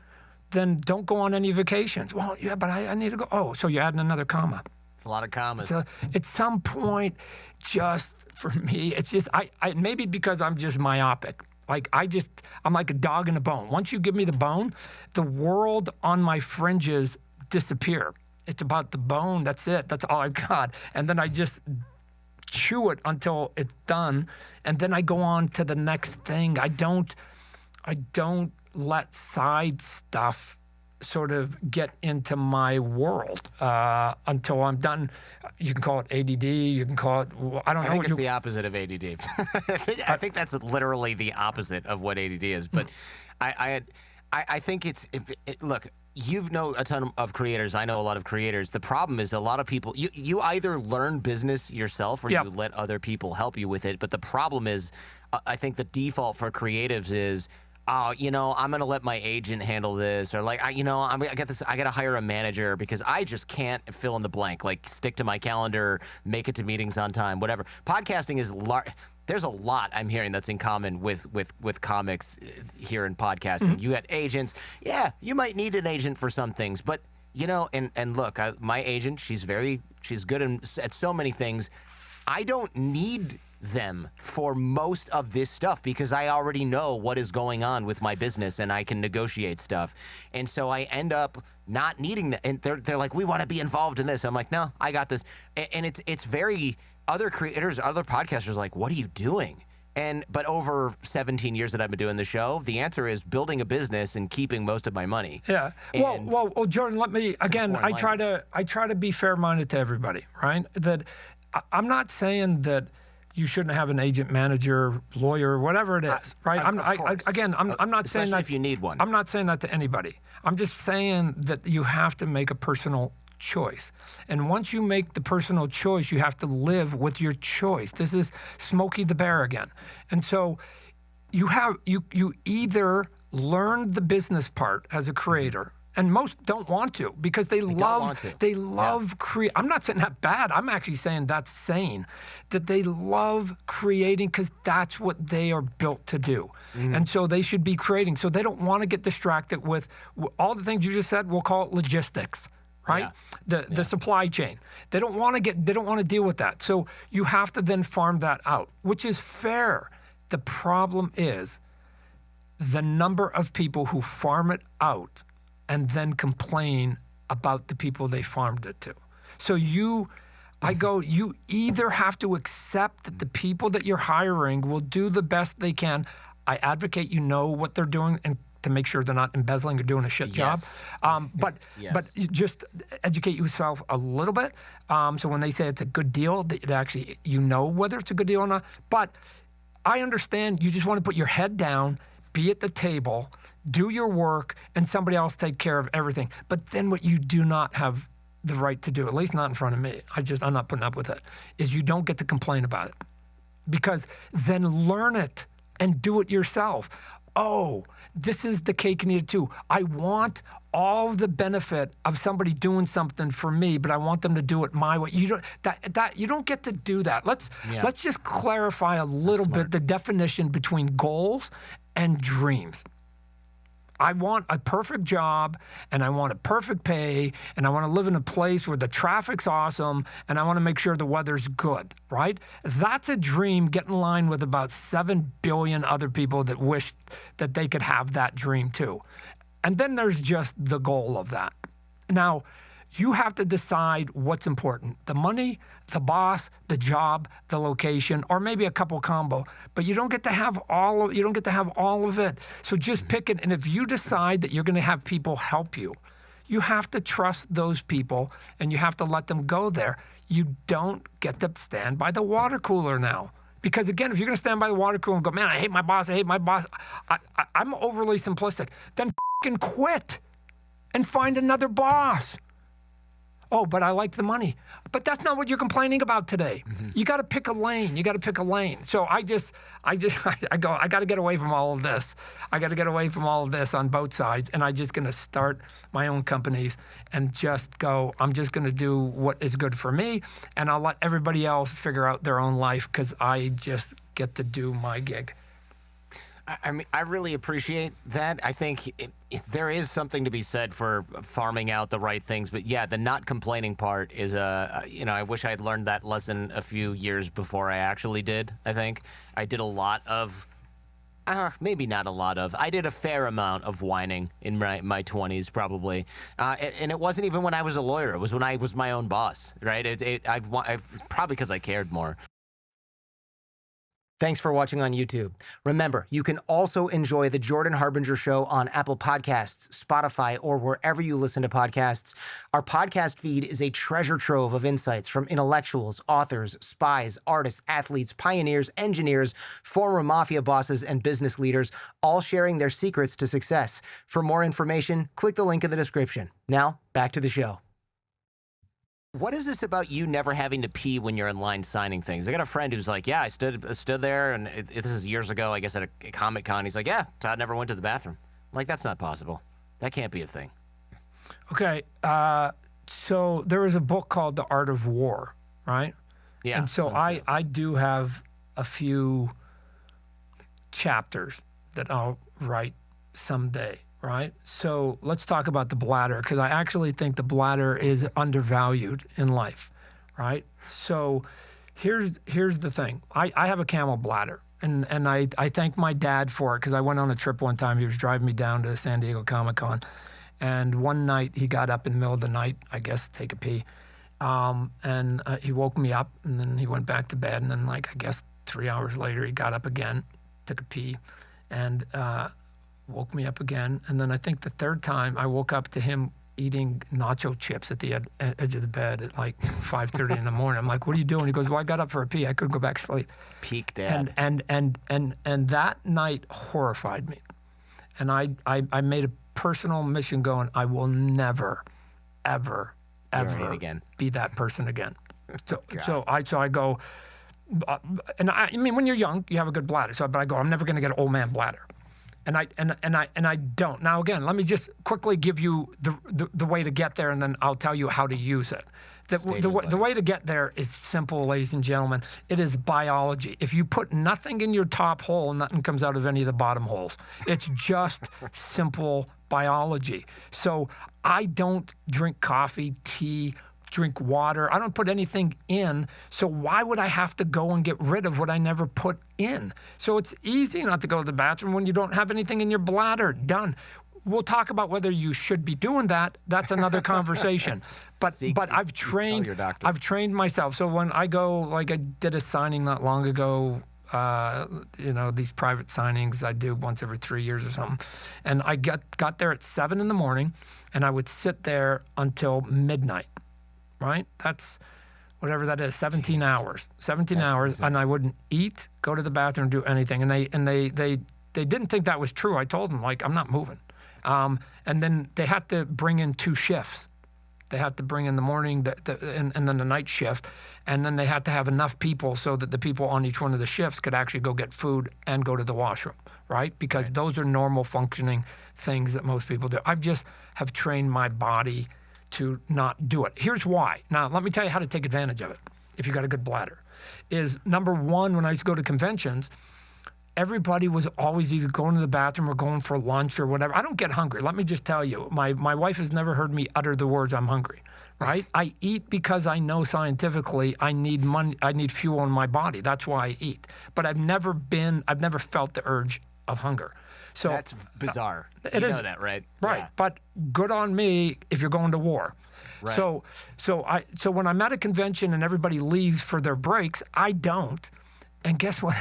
Then don't go on any vacations. Well, yeah, but I need to go. Oh, so you're adding another comma. It's a lot of commas. At some point, just for me, it's just, I maybe because I'm just myopic. Like I'm like a dog in a bone. Once you give me the bone, the world on my fringes disappear. It's about the bone. That's it. That's all I've got. And then I just chew it until it's done, and then I go on to the next thing. I don't let side stuff sort of get into my world until I'm done. You can call it ADD. You can call it. I don't know. I think it's the opposite of ADD. I think that's literally the opposite of what ADD is. But I think look. You know a ton of creators. I know a lot of creators. The problem is a lot of people, you either learn business yourself or you let other people help you with it. But the problem is, I think the default for creatives is, I'm going to let my agent handle this, or like, I got this. I got to hire a manager because I just can't fill in the blank. Like, stick to my calendar, make it to meetings on time, whatever. Podcasting is there's a lot I'm hearing that's in common with comics here in podcasting. Mm-hmm. You got agents. Yeah, you might need an agent for some things, but and look, my agent, she's good at so many things. I don't need them for most of this stuff because I already know what is going on with my business and I can negotiate stuff. And so I end up not needing them. And they're like, we want to be involved in this. I'm like, no, I got this. And it's very, other creators, other podcasters are like, what are you doing? But over 17 years that I've been doing the show, the answer is building a business and keeping most of my money. Yeah. Well, Jordan, let me again. I try to be fair-minded to everybody, right? That I'm not saying that you shouldn't have an agent, manager, lawyer, whatever it is, right? I'm not saying that if you need one. I'm not saying that to anybody. I'm just saying that you have to make a personal choice. And once you make the personal choice, you have to live with your choice. This is Smokey the Bear again. And so you either learn the business part as a creator, and most don't want to because they love create. I'm not saying that bad. I'm actually saying that's sane, that they love creating because that's what they are built to do. Mm-hmm. And so they should be creating. So they don't want to get distracted with all the things you just said. We'll call it logistics. Right? Yeah. The supply chain. They don't want to deal with that. So you have to then farm that out, which is fair. The problem is the number of people who farm it out and then complain about the people they farmed it to. So you either have to accept that the people that you're hiring will do the best they can. I advocate you know what they're doing and to make sure they're not embezzling or doing a shit job. But you just educate yourself a little bit. So when they say it's a good deal, that it actually you know whether it's a good deal or not. But I understand you just want to put your head down, be at the table, do your work, and somebody else take care of everything. But then what you do not have the right to do, at least not in front of me, I'm not putting up with it, is you don't get to complain about it. Because then learn it and do it yourself. Oh, this is the cake and eat it too. I want all the benefit of somebody doing something for me, but I want them to do it my way. You don't get to do that. Let's just clarify a little bit the definition between goals and dreams. I want a perfect job, and I want a perfect pay, and I want to live in a place where the traffic's awesome, and I want to make sure the weather's good, right? That's a dream. Get in line with about 7 billion other people that wish that they could have that dream too. And then there's just the goal of that. Now, you have to decide what's important. The money, the boss, the job, the location, or maybe a couple combo. But you don't get to have all of it. So just pick it. And if you decide that you're going to have people help you, you have to trust those people and you have to let them go there. You don't get to stand by the water cooler now. Because again, if you're going to stand by the water cooler and go, man, I hate my boss, I'm overly simplistic. Then fucking quit and find another boss. Oh, but I like the money. But that's not what you're complaining about today. You got to pick a lane. So I go, I got to get away from all of this. I got to get away from all of this on both sides. And I'm just going to start my own companies and just go, I'm just going to do what is good for me. And I'll let everybody else figure out their own life because I just get to do my gig. I mean, I really appreciate that. I think there is something to be said for farming out the right things. But yeah, the not complaining part is, I wish I had learned that lesson a few years before I actually did, I think. I did a lot of, maybe not a lot of, I did a fair amount of whining in my 20s probably. And it wasn't even when I was a lawyer. It was when I was my own boss, right? I've probably because I cared more. Thanks for watching on YouTube. Remember, you can also enjoy The Jordan Harbinger Show on Apple Podcasts, Spotify, or wherever you listen to podcasts. Our podcast feed is a treasure trove of insights from intellectuals, authors, spies, artists, athletes, pioneers, engineers, former mafia bosses, and business leaders, all sharing their secrets to success. For more information, click the link in the description. Now, back to the show. What is this about you never having to pee when you're in line signing things? I got a friend who's like, yeah, I stood there, and this is years ago, I guess, at a Comic-Con. He's like, yeah, Todd never went to the bathroom. I'm like, that's not possible. That can't be a thing. Okay, so there was a book called The Art of War, right? Yeah. And so I do have a few chapters that I'll write someday. Right? So let's talk about the bladder, because I actually think the bladder is undervalued in life, right? So here's the thing. I have a camel bladder, and I thank my dad for it, because I went on a trip one time. He was driving me down to San Diego Comic-Con, and one night he got up in the middle of the night, I guess, to take a pee, and he woke me up, and then he went back to bed, and then, I guess 3 hours later, he got up again, took a pee, and woke me up again. And then I think the third time I woke up to him eating nacho chips at the edge of the bed at 5:30 in the morning. I'm like, what are you doing? He goes, well, I got up for a pee. I couldn't go back to sleep. Peak dad. And that night horrified me. And I made a personal mission going, I will never, ever be that person again. So I go, and I mean, when you're young, you have a good bladder. But I go, I'm never going to get an old man bladder. And I don't. Now, again, let me just quickly give you the way to get there, and then I'll tell you how to use it. The way to get there is simple, ladies and gentlemen. It is biology. If you put nothing in your top hole, nothing comes out of any of the bottom holes. It's just simple biology. So I don't drink coffee, tea, drink water. I don't put anything in. So why would I have to go and get rid of what I never put in? So it's easy not to go to the bathroom when you don't have anything in your bladder. Done. we'll talk about whether you should be doing that. That's another conversation. But I've trained myself. So when I go, like I did a signing not long ago, these private signings I do once every 3 years or something. And I got there at 7 in the morning, and I would sit there until midnight, right? That's whatever that is, 17 hours. 17 hours, insane. And I wouldn't eat, go to the bathroom, do anything. And they didn't think that was true. I told them, like, I'm not moving. And then they had to bring in 2 shifts. They had to bring in the morning and then the night shift. And then they had to have enough people so that the people on each one of the shifts could actually go get food and go to the washroom, right? Because those are normal functioning things that most people do. I just have trained my body to not do it. Here's why. Now, let me tell you how to take advantage of it if you got a good bladder. Is number one, when I used to go to conventions, everybody was always either going to the bathroom or going for lunch or whatever. I don't get hungry. Let me just tell you, my wife has never heard me utter the words I'm hungry, right? I eat because I know scientifically I need money, I need fuel in my body. That's why I eat. But I've never felt the urge of hunger. So that's bizarre. You know that, right? Right. Yeah. But good on me if you're going to war. Right. So when I'm at a convention and everybody leaves for their breaks, I don't. And guess what?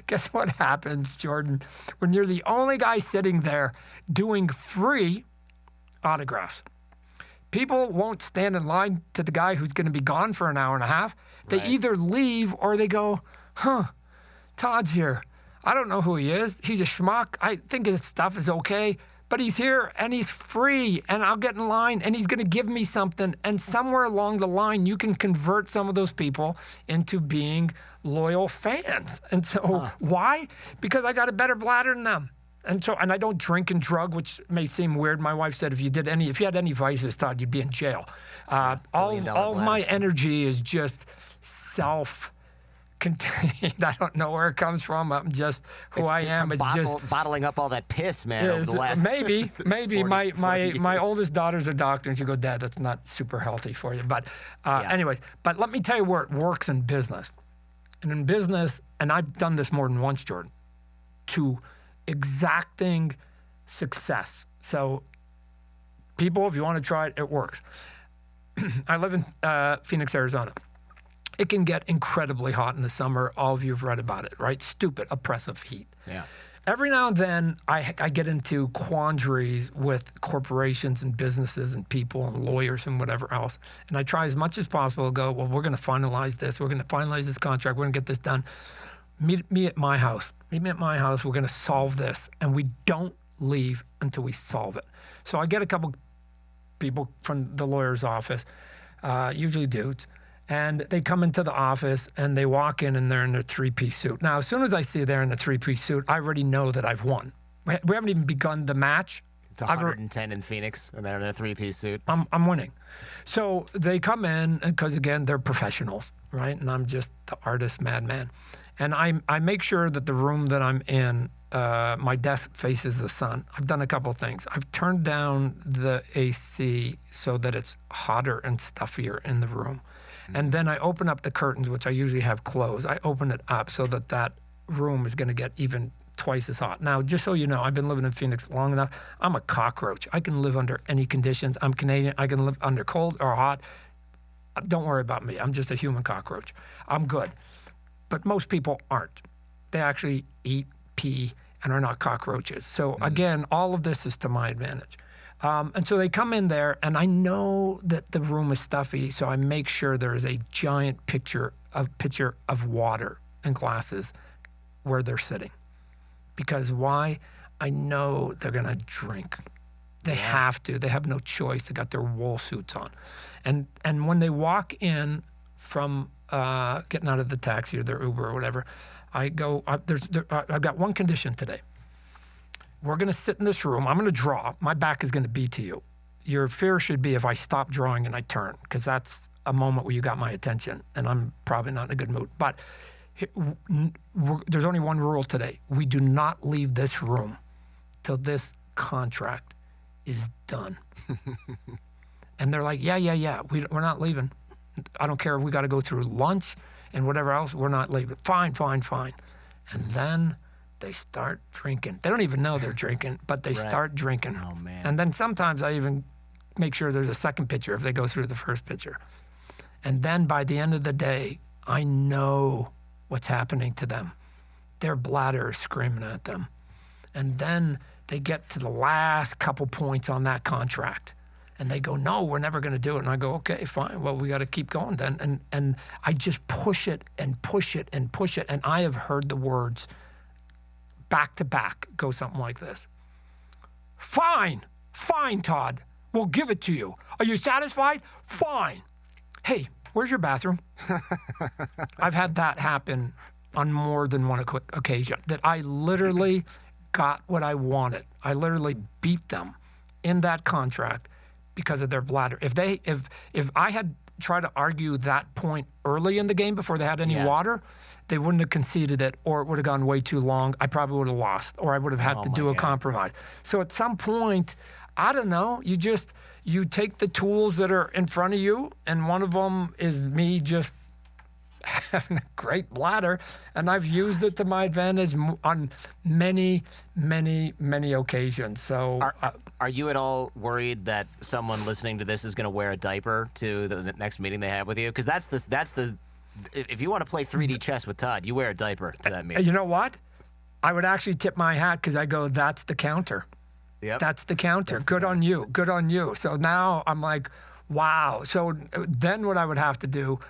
Guess what happens, Jordan? When you're the only guy sitting there doing free autographs. People won't stand in line to the guy who's going to be gone for an hour and a half. They either leave or they go, Todd's here. I don't know who he is. He's a schmuck. I think his stuff is okay, but he's here and he's free and I'll get in line and he's going to give me something. And somewhere along the line, you can convert some of those people into being loyal fans. And so why? Because I got a better bladder than them. And I don't drink and drug, which may seem weird. My wife said if you had any vices, Todd, you'd be in jail. All of my energy is just self-contained. I don't know where it comes from. I'm just who I am. It's just bottling up all that piss, man. Over the last maybe 40 my oldest daughter's a doctor, and she goes, Dad, that's not super healthy for you. But anyways, but let me tell you where it works in business. And in business, and I've done this more than once, Jordan, to exacting success. So people, if you want to try it, it works. I live in Phoenix, Arizona. It can get incredibly hot in the summer. All of you have read about it, right? Stupid, oppressive heat. Yeah. Every now and then, I get into quandaries with corporations and businesses and people and lawyers and whatever else. And I try as much as possible to go, well, we're going to finalize this. We're going to finalize this contract. We're going to get this done. Meet me at my house. Meet me at my house. We're going to solve this. And we don't leave until we solve it. So I get a couple people from the lawyer's office, usually dudes, and they come into the office and they walk in and they're in their 3-piece suit. Now, as soon as I see they're in a 3-piece suit, I already know that I've won. We haven't even begun the match. It's 110 in Phoenix, and they're in a 3-piece suit. I'm winning. So they come in because, again, they're professionals, right? And I'm just the artist madman. And I make sure that the room that I'm in, my desk faces the sun. I've done a couple things. I've turned down the AC so that it's hotter and stuffier in the room. And then I open up the curtains, which I usually have closed. I open it up so that room is going to get even twice as hot. Now, just so you know, I've been living in Phoenix long enough. I'm a cockroach. I can live under any conditions. I'm Canadian. I can live under cold or hot. Don't worry about me. I'm just a human cockroach. I'm good. But most people aren't. They actually eat, pee, and are not cockroaches. So again, all of this is to my advantage. And so they come in there, and I know that the room is stuffy, so I make sure there is a giant pitcher of water and glasses where they're sitting. Because why? I know they're going to drink. They have to. They have no choice. They got their wool suits on. And when they walk in from getting out of the taxi or their Uber or whatever, I go, I've got one condition today. We're going to sit in this room. I'm going to draw. My back is going to be to you. Your fear should be if I stop drawing and I turn, because that's a moment where you got my attention, and I'm probably not in a good mood. But there's only one rule today. We do not leave this room till this contract is done. And they're like, yeah. We're not leaving. I don't care if we got to go through lunch and whatever else. We're not leaving. Fine. And then they start drinking. They don't even know they're drinking, but they start drinking. Oh, man. And then sometimes I even make sure there's a second pitcher if they go through the first pitcher. And then by the end of the day, I know what's happening to them. Their bladder is screaming at them. And then they get to the last couple points on that contract. And they go, no, we're never going to do it. And I go, okay, fine. Well, we got to keep going then. And I just push it and push it and push it. And I have heard the words back to back go something like this. Fine, Todd. We'll give it to you. Are you satisfied? Fine. Hey, where's your bathroom? I've had that happen on more than one occasion, that I literally got what I wanted. I literally beat them in that contract because of their bladder. If I had tried to argue that point early in the game before they had any water, they wouldn't have conceded it, or it would have gone way too long. I probably would have lost, or I would have had to do a compromise. So at some point, I don't know, you take the tools that are in front of you, and one of them is me just having a great bladder, and I've used it to my advantage on many, many, many occasions. So, are you at all worried that someone listening to this is going to wear a diaper to the next meeting they have with you? Because that's the if you want to play 3D chess with Todd, you wear a diaper to that meeting. You know what? I would actually tip my hat because I go, that's the counter. Yep. That's the counter. Good on you. Good on you. So now I'm like, wow. So then what I would have to do,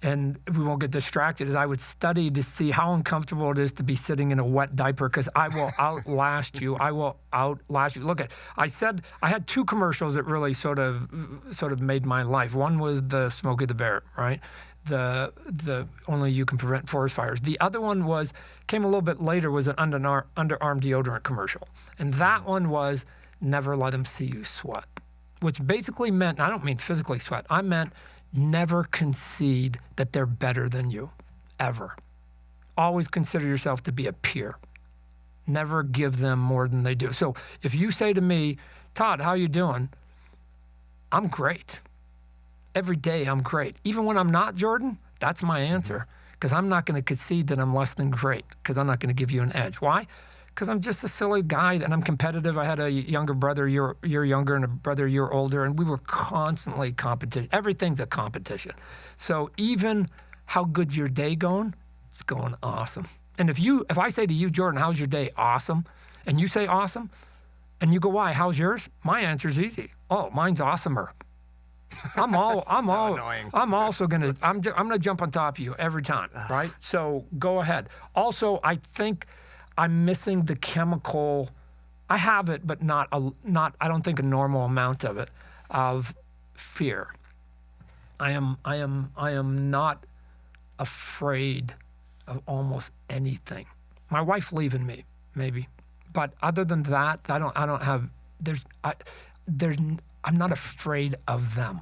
and we won't get distracted, is I would study to see how uncomfortable it is to be sitting in a wet diaper, because I will outlast you. I will outlast you. Look at, I said I had two commercials that really sort of made my life. One was the Smokey the Bear, right? The only you can prevent forest fires. The other one came a little bit later, was an underarm deodorant commercial. And that one was never let them see you sweat, which basically meant, I don't mean physically sweat, I meant never concede that they're better than you, ever. Always consider yourself to be a peer. Never give them more than they do. So if you say to me, Todd, how you doing? I'm great. Every day I'm great. Even when I'm not, Jordan, that's my answer. Because I'm not going to concede that I'm less than great, because I'm not going to give you an edge. Why? Because I'm just a silly guy and I'm competitive. I had a younger brother, year younger, and a brother a year older, and we were constantly competition. Everything's a competition. So even how good's your day going? It's going awesome. And if I say to you, Jordan, how's your day? Awesome. And you say awesome, and you go, why? How's yours? My answer is easy. Oh, mine's awesomer. I'm also gonna jump on top of you every time, right? So go ahead. Also, I think I'm missing the chemical. I have it, but not. I don't think a normal amount of it, of fear. I am not afraid of almost anything. My wife leaving me, maybe, but other than that, I don't have. I'm not afraid of them.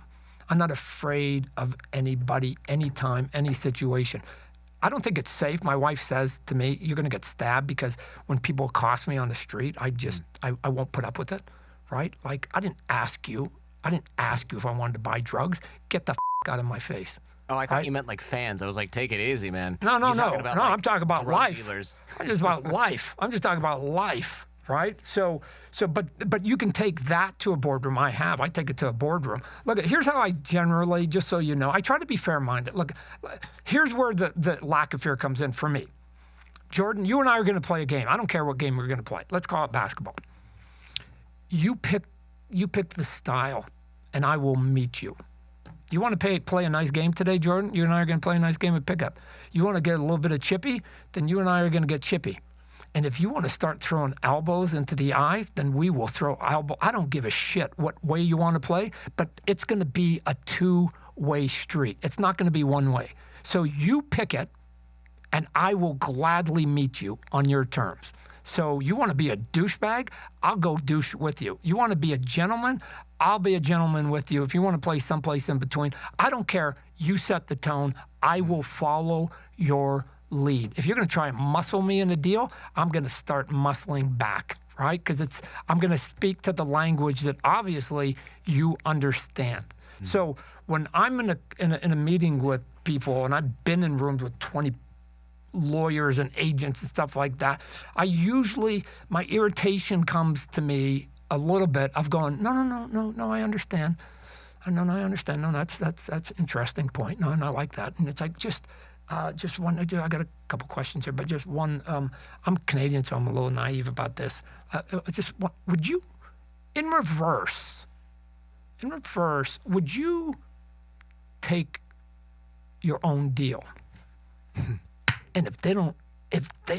I'm not afraid of anybody, anytime, any situation. I don't think it's safe. My wife says to me, you're going to get stabbed, because when people accost me on the street, I won't put up with it, right? Like, I didn't ask you if I wanted to buy drugs. Get the out of my face. Oh, I thought you meant like fans. I was like, take it easy, man. No. I'm talking about life. Dealers. I'm just about life. I'm just talking about life. Right? But you can take that to a boardroom. I take it to a boardroom. Look, here's how I generally, just so you know, I try to be fair-minded. Look, here's where the lack of fear comes in for me. Jordan, you and I are going to play a game. I don't care what game we're going to play. Let's call it basketball. You pick the style, and I will meet you. You want to play a nice game today, Jordan? You and I are going to play a nice game of pickup. You want to get a little bit of chippy? Then you and I are going to get chippy. And if you want to start throwing elbows into the eyes, then we will throw elbow. I don't give a shit what way you want to play, but it's going to be a two-way street. It's not going to be one way. So you pick it, and I will gladly meet you on your terms. So you want to be a douchebag? I'll go douche with you. You want to be a gentleman? I'll be a gentleman with you. If you want to play someplace in between, I don't care. You set the tone. I will follow your lead. If you're going to try and muscle me in a deal, I'm going to start muscling back, right? Because I'm going to speak to the language that obviously you understand. So when I'm in a meeting with people, and I've been in rooms with 20 lawyers and agents and stuff like that, my irritation comes to me a little bit of going, no, I understand. No, I understand. No, that's an interesting point. No, and I like that. And it's like, just one, I got a couple questions here, but just one, I'm Canadian, so I'm a little naive about this. Would you, in reverse, would you take your own deal? And if they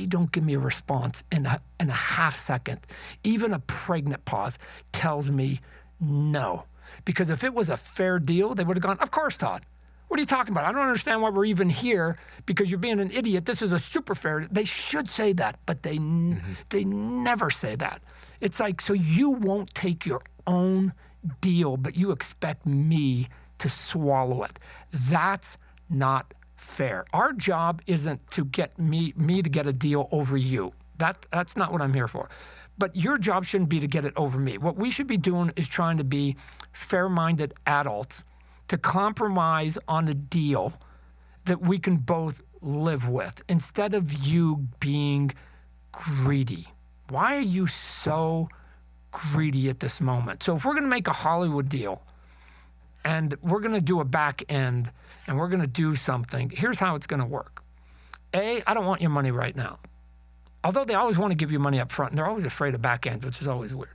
don't give me a response in a half second, even a pregnant pause tells me no. Because if it was a fair deal, they would have gone, of course, Todd. What are you talking about? I don't understand why we're even here because you're being an idiot. This is a super fair. They should say that, but they never say that. It's like, so you won't take your own deal, but you expect me to swallow it. That's not fair. Our job isn't to get me to get a deal over you. That's not what I'm here for. But your job shouldn't be to get it over me. What we should be doing is trying to be fair-minded adults to compromise on a deal that we can both live with instead of you being greedy. Why are you so greedy at this moment? So if we're going to make a Hollywood deal and we're going to do a back end and we're going to do something, here's how it's going to work. A, I don't want your money right now. Although they always want to give you money up front, and they're always afraid of back ends, which is always weird.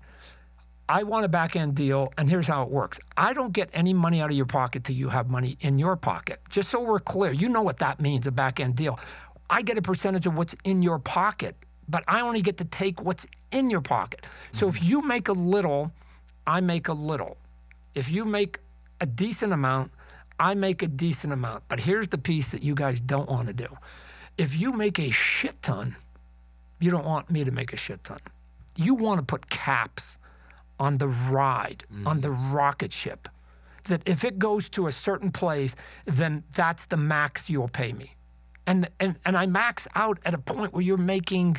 I want a back end deal, and here's how it works. I don't get any money out of your pocket till you have money in your pocket. Just so we're clear, you know what that means, a back end deal. I get a percentage of what's in your pocket, but I only get to take what's in your pocket. So if you make a little, I make a little. If you make a decent amount, I make a decent amount. But here's the piece that you guys don't want to do. If you make a shit ton, you don't want me to make a shit ton. You want to put caps on the ride, on the rocket ship, that if it goes to a certain place, then that's the max you'll pay me. And I max out at a point where you're making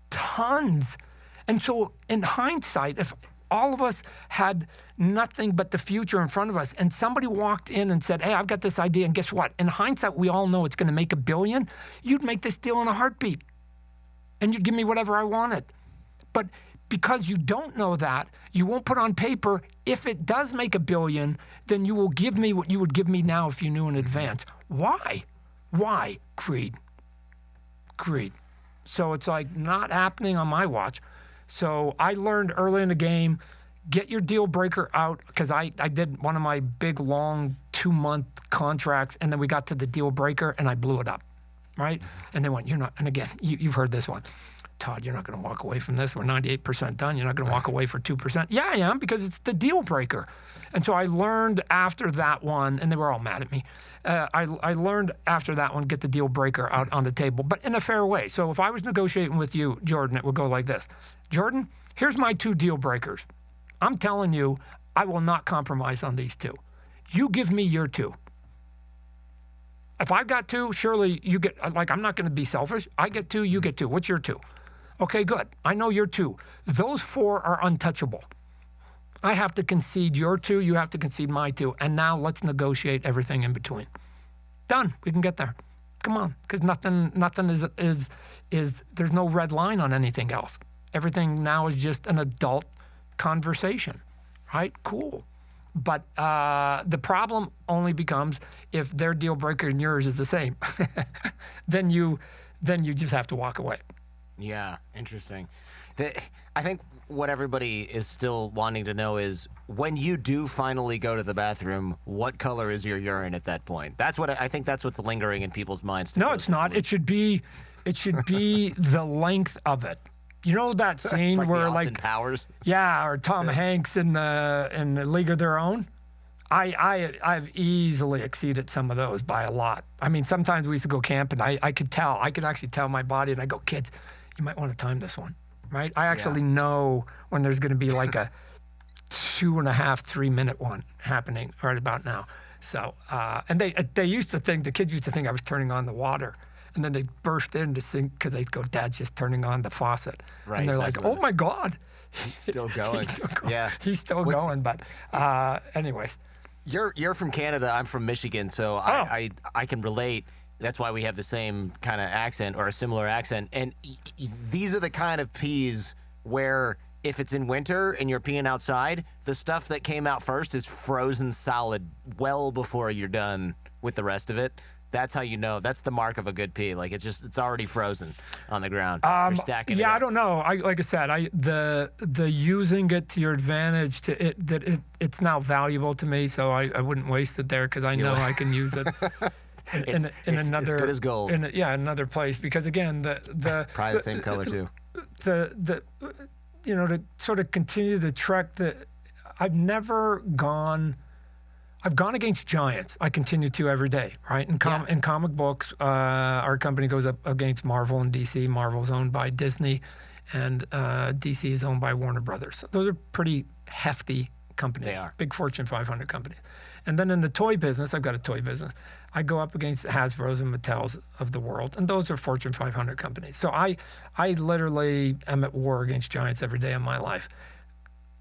tons. And so in hindsight, if all of us had nothing but the future in front of us and somebody walked in and said, hey, I've got this idea, and guess what? In hindsight, we all know it's going to make $1 billion. You'd make this deal in a heartbeat. And you'd give me whatever I wanted. But because you don't know that, you won't put on paper, if it does make $1 billion, then you will give me what you would give me now if you knew in advance. Why? Why? Greed. So it's like not happening on my watch. So I learned early in the game, get your deal breaker out, because I did one of my big, long 2-month contracts, and then we got to the deal breaker, and I blew it up. Right? And they went, you're not, and again, you've heard this one. Todd, you're not going to walk away from this. We're 98% done. You're not going to walk away for 2%. Yeah, I am, because it's the deal breaker. And so I learned after that one, and they were all mad at me. I learned after that one, get the deal breaker out on the table, but in a fair way. So if I was negotiating with you, Jordan, it would go like this. Jordan, here's my 2 deal breakers. I'm telling you, I will not compromise on these 2. You give me your 2. If I've got 2, surely you get, like, I'm not going to be selfish. I get 2, you get 2. What's your 2? Okay, good. I know your 2. Those 4 are untouchable. I have to concede your 2, you have to concede my 2, and now let's negotiate everything in between. Done. We can get there. Come on, because nothing is there's no red line on anything else. Everything now is just an adult conversation, right? Cool. But the problem only becomes if their deal breaker and yours is the same. then you just have to walk away. Yeah, interesting. I think what everybody is still wanting to know is when you do finally go to the bathroom, what color is your urine at that point? That's what I think. That's what's lingering in people's minds. No, it's not. It should be the length of it. You know that scene like where Austin Powers? Yeah, or Tom Hanks in the League of Their Own. I've easily exceeded some of those by a lot. I mean, sometimes we used to go camping. I could actually tell my body, and I go, kids, you might want to time this one, right? I actually know when there's going to be like a 2.5, 3 minute one happening right about now. So, and they used to think, the kids used to think I was turning on the water. And then they'd burst in to think, because they'd go, Dad's just turning on the faucet. Right. And they're like, oh my God. He's still going. He's still going. Yeah. He's still going. But anyways. You're from Canada. I'm from Michigan. So I can relate. That's why we have the same kind of accent or a similar accent. And these are the kind of peas where if it's in winter and you're peeing outside, the stuff that came out first is frozen solid well before you're done with the rest of it. That's how you know. That's the mark of a good pea. Like it's already frozen on the ground. You're stacking it Yeah, up. I don't know. Like I said, the using it to your advantage it's now valuable to me, so I wouldn't waste it there because I know I can use it in another as good as gold. Another place. Because again, probably the same color too. To sort of continue the trek that I've gone against giants. I continue to every day, right? In comic books, our company goes up against Marvel and DC. Marvel's owned by Disney, and DC is owned by Warner Brothers. So those are pretty hefty companies. They are. Big Fortune 500 companies. And then in the toy business, I've got a toy business. I go up against Hasbro's and Mattel's of the world, and those are Fortune 500 companies. So I literally am at war against giants every day of my life.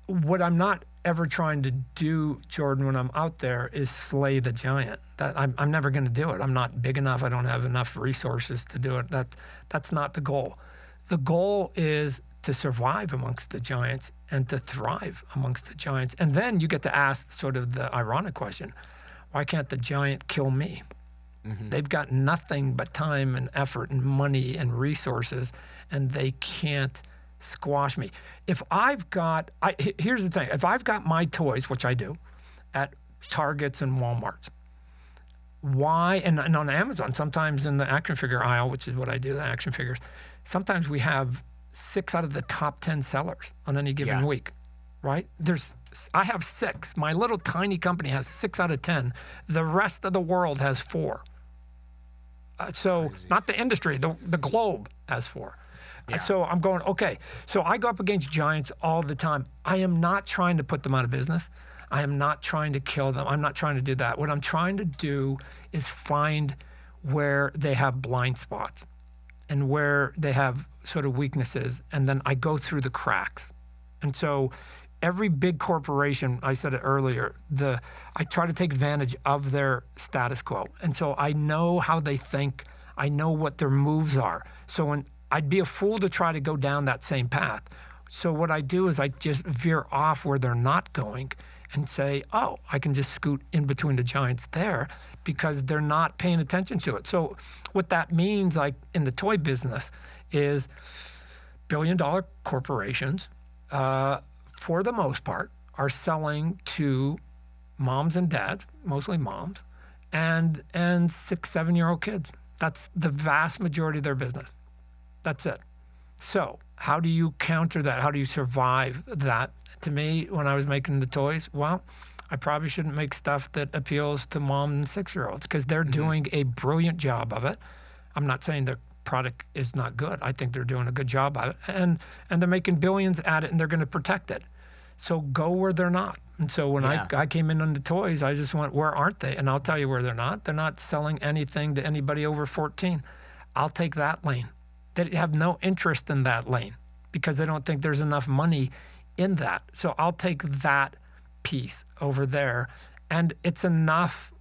What I'm not ever trying to do, Jordan, when I'm out there is slay the giant. That I'm never going to do it. I'm not big enough. I don't have enough resources to do it. That's not the goal. The goal is to survive amongst the giants and to thrive amongst the giants. And then you get to ask sort of the ironic question, why can't the giant kill me? Mm-hmm. They've got nothing but time and effort and money and resources, and they can't squash me. Here's the thing. If I've got my toys, which I do, at Targets and Walmarts, why, and on Amazon, sometimes in the action figure aisle, which is what I do, the action figures, sometimes we have 6 out of the top 10 sellers on any given week, right? I have 6. My little tiny company has 6 out of 10. The rest of the world has 4. So crazy. Not the industry, the globe has 4. Yeah. So I'm going, okay. So I go up against giants all the time. I am not trying to put them out of business. I am not trying to kill them. I'm not trying to do that. What I'm trying to do is find where they have blind spots and where they have sort of weaknesses. And then I go through the cracks. And so every big corporation, I said it earlier, I try to take advantage of their status quo. And so I know how they think. I know what their moves are. So I'd be a fool to try to go down that same path. So what I do is I just veer off where they're not going and say, oh, I can just scoot in between the giants there because they're not paying attention to it. So what that means, like in the toy business, is billion-dollar corporations, for the most part, are selling to moms and dads, mostly moms, and 6-7-year-old kids. That's the vast majority of their business. That's it. So how do you counter that? How do you survive that? To me, when I was making the toys, well, I probably shouldn't make stuff that appeals to mom and 6-year-olds because they're doing a brilliant job of it. I'm not saying their product is not good. I think they're doing a good job of it. And they're making billions at it, and they're going to protect it. So go where they're not. And so when I came in on the toys, I just went, where aren't they? And I'll tell you where they're not. They're not selling anything to anybody over 14. I'll take that lane. They have no interest in that lane because they don't think there's enough money in that. So I'll take that piece over there. And it's enough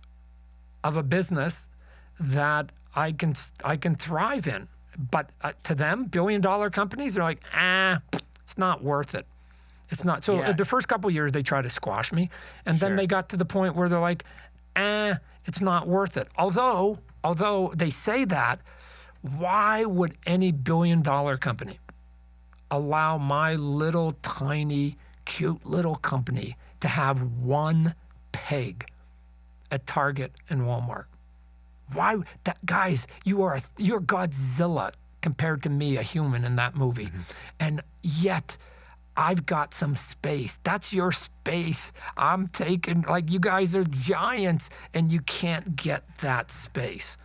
of a business that I can thrive in. But to them, billion-dollar companies, they're like, it's not worth it. It's not. So the first couple of years, they try to squash me. And then they got to the point where they're like, it's not worth it. Although they say that, why would any billion-dollar company allow my little tiny, cute little company to have one peg at Target and Walmart? Why? Guys, you're Godzilla compared to me, a human in that movie. Mm-hmm. And yet I've got some space. That's your space. I'm taking, you guys are giants and you can't get that space.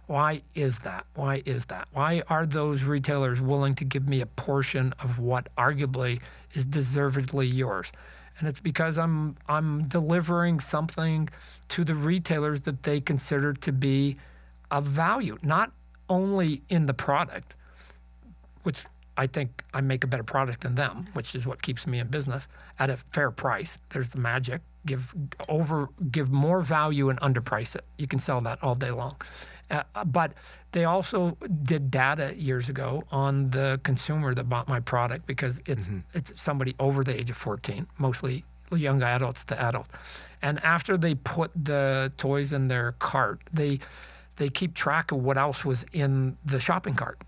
Why is that? Why is that? Why are those retailers willing to give me a portion of what arguably is deservedly yours? And it's because I'm delivering something to the retailers that they consider to be of value, not only in the product, which I think I make a better product than them, which is what keeps me in business, at a fair price. There's the magic. give more value and underprice it. You can sell that all day long. But they also did data years ago on the consumer that bought my product, because it's somebody over the age of 14, mostly young adults to adults. And after they put the toys in their cart, they keep track of what else was in the shopping cart.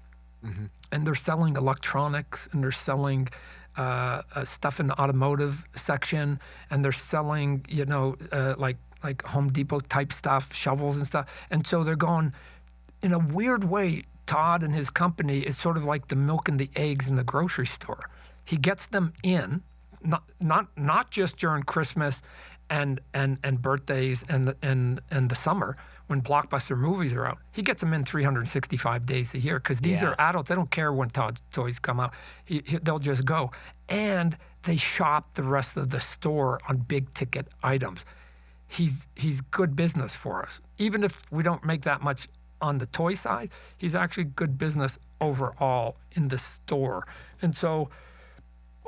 And they're selling electronics, and they're selling stuff in the automotive section, and they're selling, like Home Depot type stuff, shovels and stuff. And so they're going, in a weird way, Todd and his company is sort of like the milk and the eggs in the grocery store. He gets them in, not just during Christmas and birthdays and the summer when blockbuster movies are out. He gets them in 365 days a year, because these are adults. They don't care when Todd's toys come out. They'll just go. And they shop the rest of the store on big ticket items. He's good business for us. Even if we don't make that much on the toy side, he's actually good business overall in the store. And so,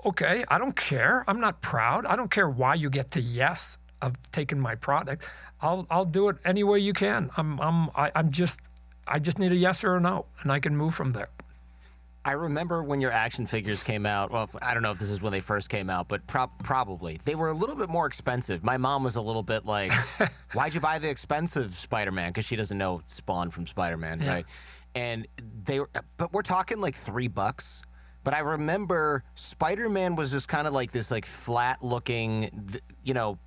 okay, I don't care. I'm not proud. I don't care why you get to yes of taking my product. I'll do it any way you can. I just need a yes or a no, and I can move from there. I remember when your action figures came out. Well, I don't know if this is when they first came out, but probably. They were a little bit more expensive. My mom was a little bit like, why'd you buy the expensive Spider-Man? Because she doesn't know Spawn from Spider-Man, right? And but we're talking like $3. But I remember Spider-Man was just kind of like this like flat-looking,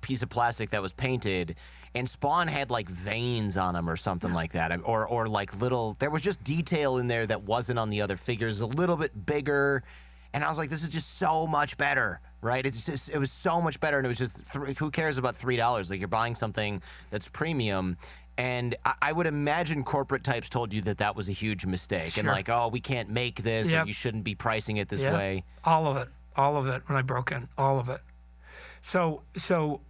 piece of plastic that was painted, and Spawn had like veins on him or something like that, or like little. There was just detail in there that wasn't on the other figures, a little bit bigger, and I was like, this is just so much better, right? It was so much better, and it was just who cares about $3? Like, you're buying something that's premium. And I would imagine corporate types told you that was a huge mistake. And like, oh, we can't make this, or you shouldn't be pricing it this way. All of it when I broke in, all of it. So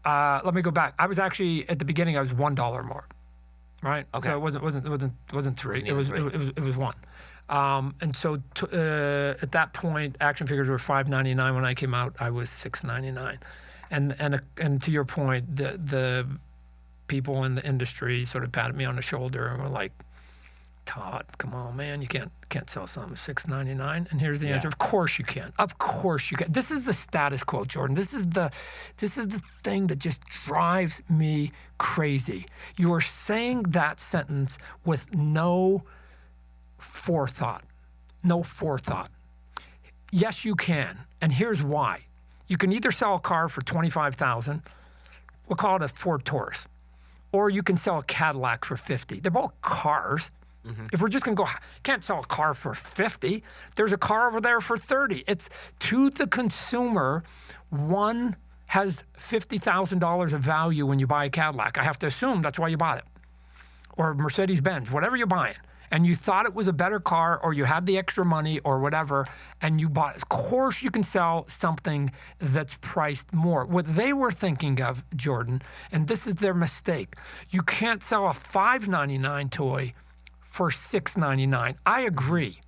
let me go back. I was actually, at the beginning, I was $1 more, right? Okay. So it wasn't three. It was one. And so at that point, action figures were $5.99. When I came out, I was $6.99. And to your point, the people in the industry sort of patted me on the shoulder and were like, Todd, come on, man, you can't sell something $6.99. And here's the answer: of course you can. Of course you can. This is the status quo, Jordan. This is the thing that just drives me crazy. You are saying that sentence with no forethought. No forethought. Yes, you can. And here's why. You can either sell a car for $25,000, we'll call it a Ford Taurus, or you can sell a Cadillac for $50,000. They're both cars. If we're just going to go, can't sell a car for $50,000. There's a car over there for $30,000. It's to the consumer. One has $50,000 of value when you buy a Cadillac. I have to assume that's why you bought it. Or Mercedes-Benz, whatever you're buying. And you thought it was a better car, or you had the extra money or whatever, and you bought it. Of course you can sell something that's priced more. What they were thinking of, Jordan, and this is their mistake, you can't sell a $5.99 toy for $6.99. I agree.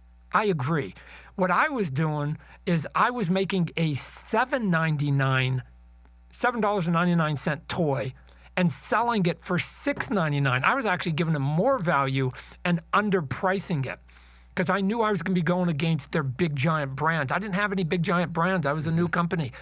What I was doing is I was making a $7.99 toy and selling it for $6.99. I was actually giving them more value and underpricing it, because I knew I was going to be going against their big giant brands. I didn't have any big giant brands. I was a new company.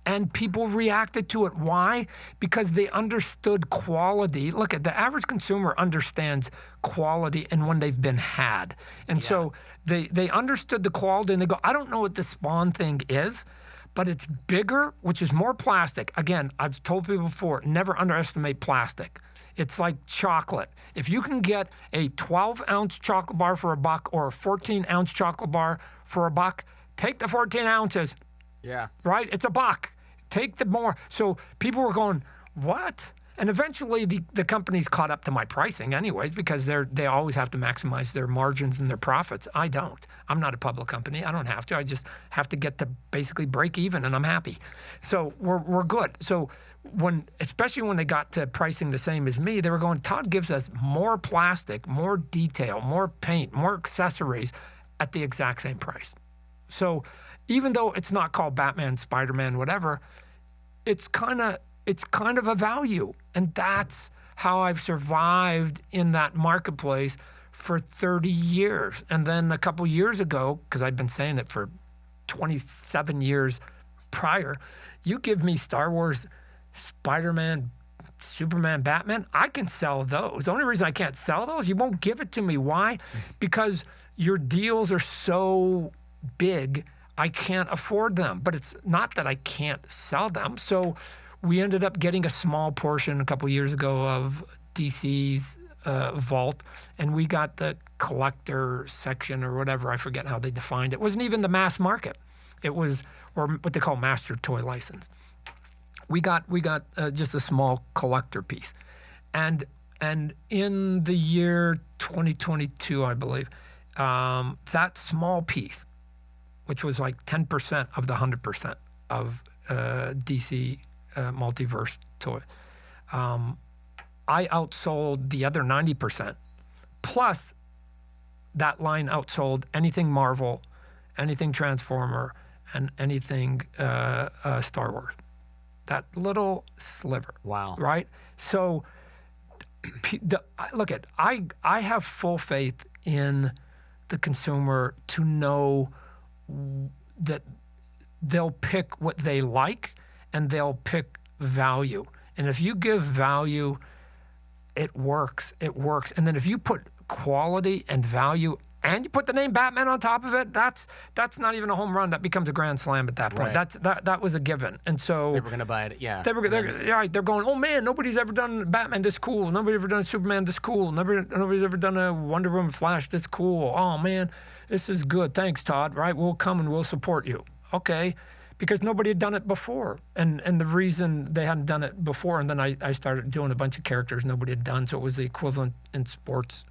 And people reacted to it. Why? Because they understood quality. Look, the average consumer understands quality and when they've been had. And so they understood the quality, and they go, I don't know what the Spawn thing is, but it's bigger, which is more plastic. Again, I've told people before, never underestimate plastic. It's like chocolate. If you can get a 12-ounce chocolate bar for $1 or a 14-ounce chocolate bar for $1, take the 14 ounces. Yeah. Right? It's $1. Take the more. So people were going, what? And eventually the companies caught up to my pricing anyways, because they always have to maximize their margins and their profits. I don't. I'm not a public company. I don't have to. I just have to get to basically break even, and I'm happy. So we're good. So especially when they got to pricing the same as me, they were going, Todd gives us more plastic, more detail, more paint, more accessories at the exact same price. So even though it's not called Batman, Spider-Man, whatever, it's kind of it's kind of a value. And that's how I've survived in that marketplace for 30 years. And then a couple years ago, because I've been saying it for 27 years prior, you give me Star Wars, Spider-Man, Superman, Batman, I can sell those. The only reason I can't sell those, you won't give it to me. Why? Because your deals are so big, I can't afford them. But it's not that I can't sell them. So we ended up getting a small portion a couple years ago of DC's vault, and we got the collector section or whatever. I forget how they defined it. It wasn't even the mass market. It was, or what they call master toy license. We got just a small collector piece, and in the year 2022, I believe, that small piece, which was like 10% of the 100% of DC multiverse toy, I outsold the other 90%. Plus, that line outsold anything Marvel, anything Transformer, and anything Star Wars. That little sliver. Wow. Right? So, look, I have full faith in the consumer to know that they'll pick what they like and they'll pick value. And if you give value, it works. It works. And then if you put quality and value and you put the name Batman on top of it, that's not even a home run. That becomes a grand slam at that point. Right. That was a given. And so they were going to buy it. Yeah. They're going, oh man, nobody's ever done Batman this cool. Nobody's ever done Superman this cool. Nobody's ever done a Wonder Woman Flash this cool. Oh man, this is good. Thanks, Todd. Right? We'll come and we'll support you. Okay. Because nobody had done it before. And the reason they hadn't done it before, and then I started doing a bunch of characters nobody had done. So it was the equivalent in sports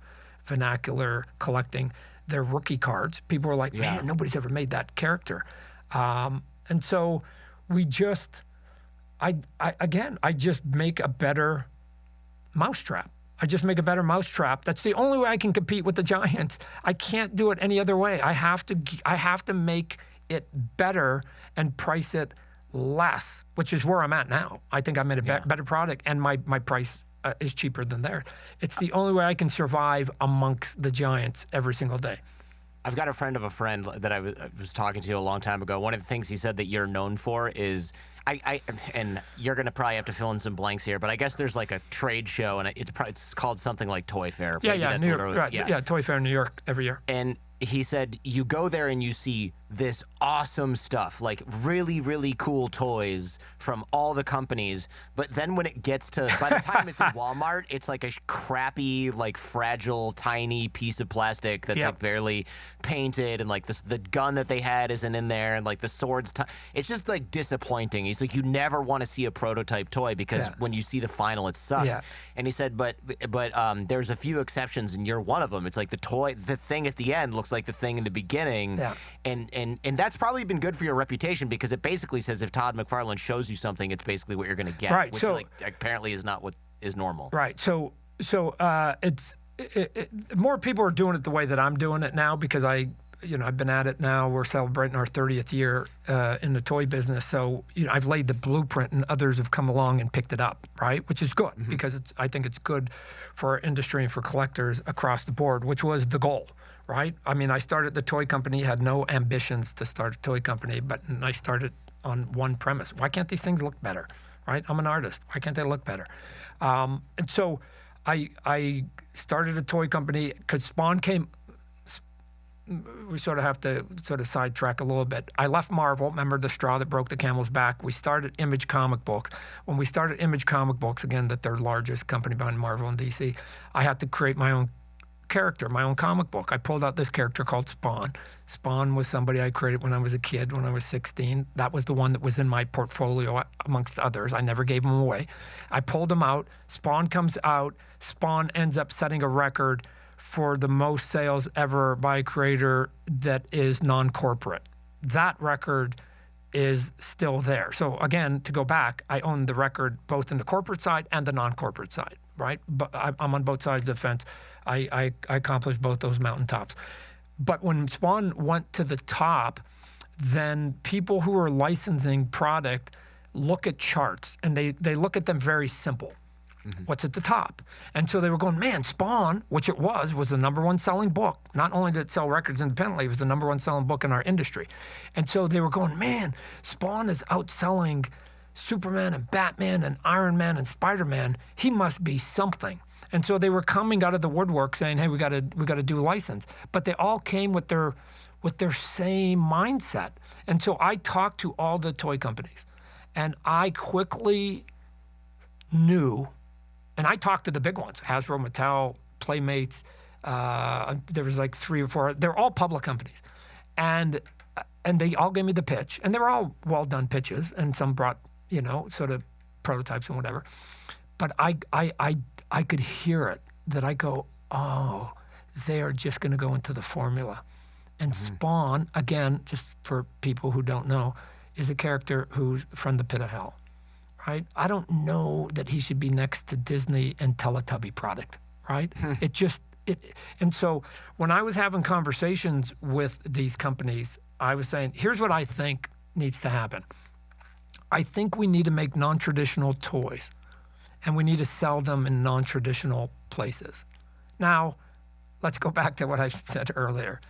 vernacular collecting their rookie cards. People were like, man, nobody's ever made that character. And so we just, I just make a better mousetrap. I just make a better mousetrap. That's the only way I can compete with the giants. I can't do it any other way. I have to make it better and price it less, which is where I'm at now. I think I made a better product, and my price is cheaper than theirs. It's the only way I can survive amongst the giants every single day. I've got a friend of a friend that I was talking to a long time ago. One of the things he said that you're known for is, and you're going to probably have to fill in some blanks here, but I guess there's like a trade show, and it's called something like Toy Fair. Yeah, New York, right. Yeah, Toy Fair in New York every year. And he said you go there and you see this awesome stuff, like really, really cool toys from all the companies. But then when it gets to, by the time it's in Walmart, it's like a crappy, like fragile, tiny piece of plastic that's like barely painted, and like the gun that they had isn't in there, and like the swords. It's just like disappointing. He's like, you never want to see a prototype toy because when you see the final, it sucks. Yeah. And he said, but there's a few exceptions, and you're one of them. It's like the thing at the end looks like the thing in the beginning. Yeah. And that's probably been good for your reputation, because it basically says if Todd McFarlane shows you something, it's basically what you're going to get, right, which so, like apparently is not what is normal. Right. So it's more people are doing it the way that I'm doing it now, because I've been at it now. We're celebrating our 30th year in the toy business. So I've laid the blueprint, and others have come along and picked it up, right? Which is good, because I think it's good for our industry and for collectors across the board, which was the goal. Right? I mean, I started the toy company, had no ambitions to start a toy company, but I started on one premise. Why can't these things look better? Right? I'm an artist. Why can't they look better? And so I started a toy company because Spawn came. We sort of have to sidetrack a little bit. I left Marvel. Remember the straw that broke the camel's back? We started Image Comic Books. When we started Image Comic Books, again, the third largest company behind Marvel and DC, I had to create my own character, my own comic book. I pulled out this character called Spawn. Spawn was somebody I created when I was a kid, when I was 16. That was the one that was in my portfolio amongst others. I never gave him away. I pulled him out. Spawn comes out. Spawn ends up setting a record for the most sales ever by a creator that is non-corporate. That record is still there. So again, to go back, I own the record both in the corporate side and the non-corporate side, right? But I'm on both sides of the fence. I accomplished both those mountaintops. But when Spawn went to the top, then people who were licensing product look at charts, and they look at them very simple. What's at the top? And so they were going, man, Spawn, which it was the number one selling book. Not only did it sell records independently, it was the number one selling book in our industry. And so they were going, man, Spawn is outselling Superman and Batman and Iron Man and Spider-Man. He must be something. And so they were coming out of the woodwork saying, hey, we got to do a license. But they all came with their same mindset. And so I talked to all the toy companies, and I quickly knew. And I talked to the big ones, Hasbro, Mattel, Playmates. There was like 3 or 4. They're all public companies. And they all gave me the pitch. And they were all well-done pitches. And some brought, sort of prototypes and whatever. But I could hear it, that I go, oh, they are just going to go into the formula. And Spawn, again, just for people who don't know, is a character who's from the pit of hell. Right? I don't know that he should be next to Disney and Teletubby product, right? And so when I was having conversations with these companies, I was saying, here's what I think needs to happen. I think we need to make non-traditional toys, and we need to sell them in non-traditional places. Now, let's go back to what I said earlier.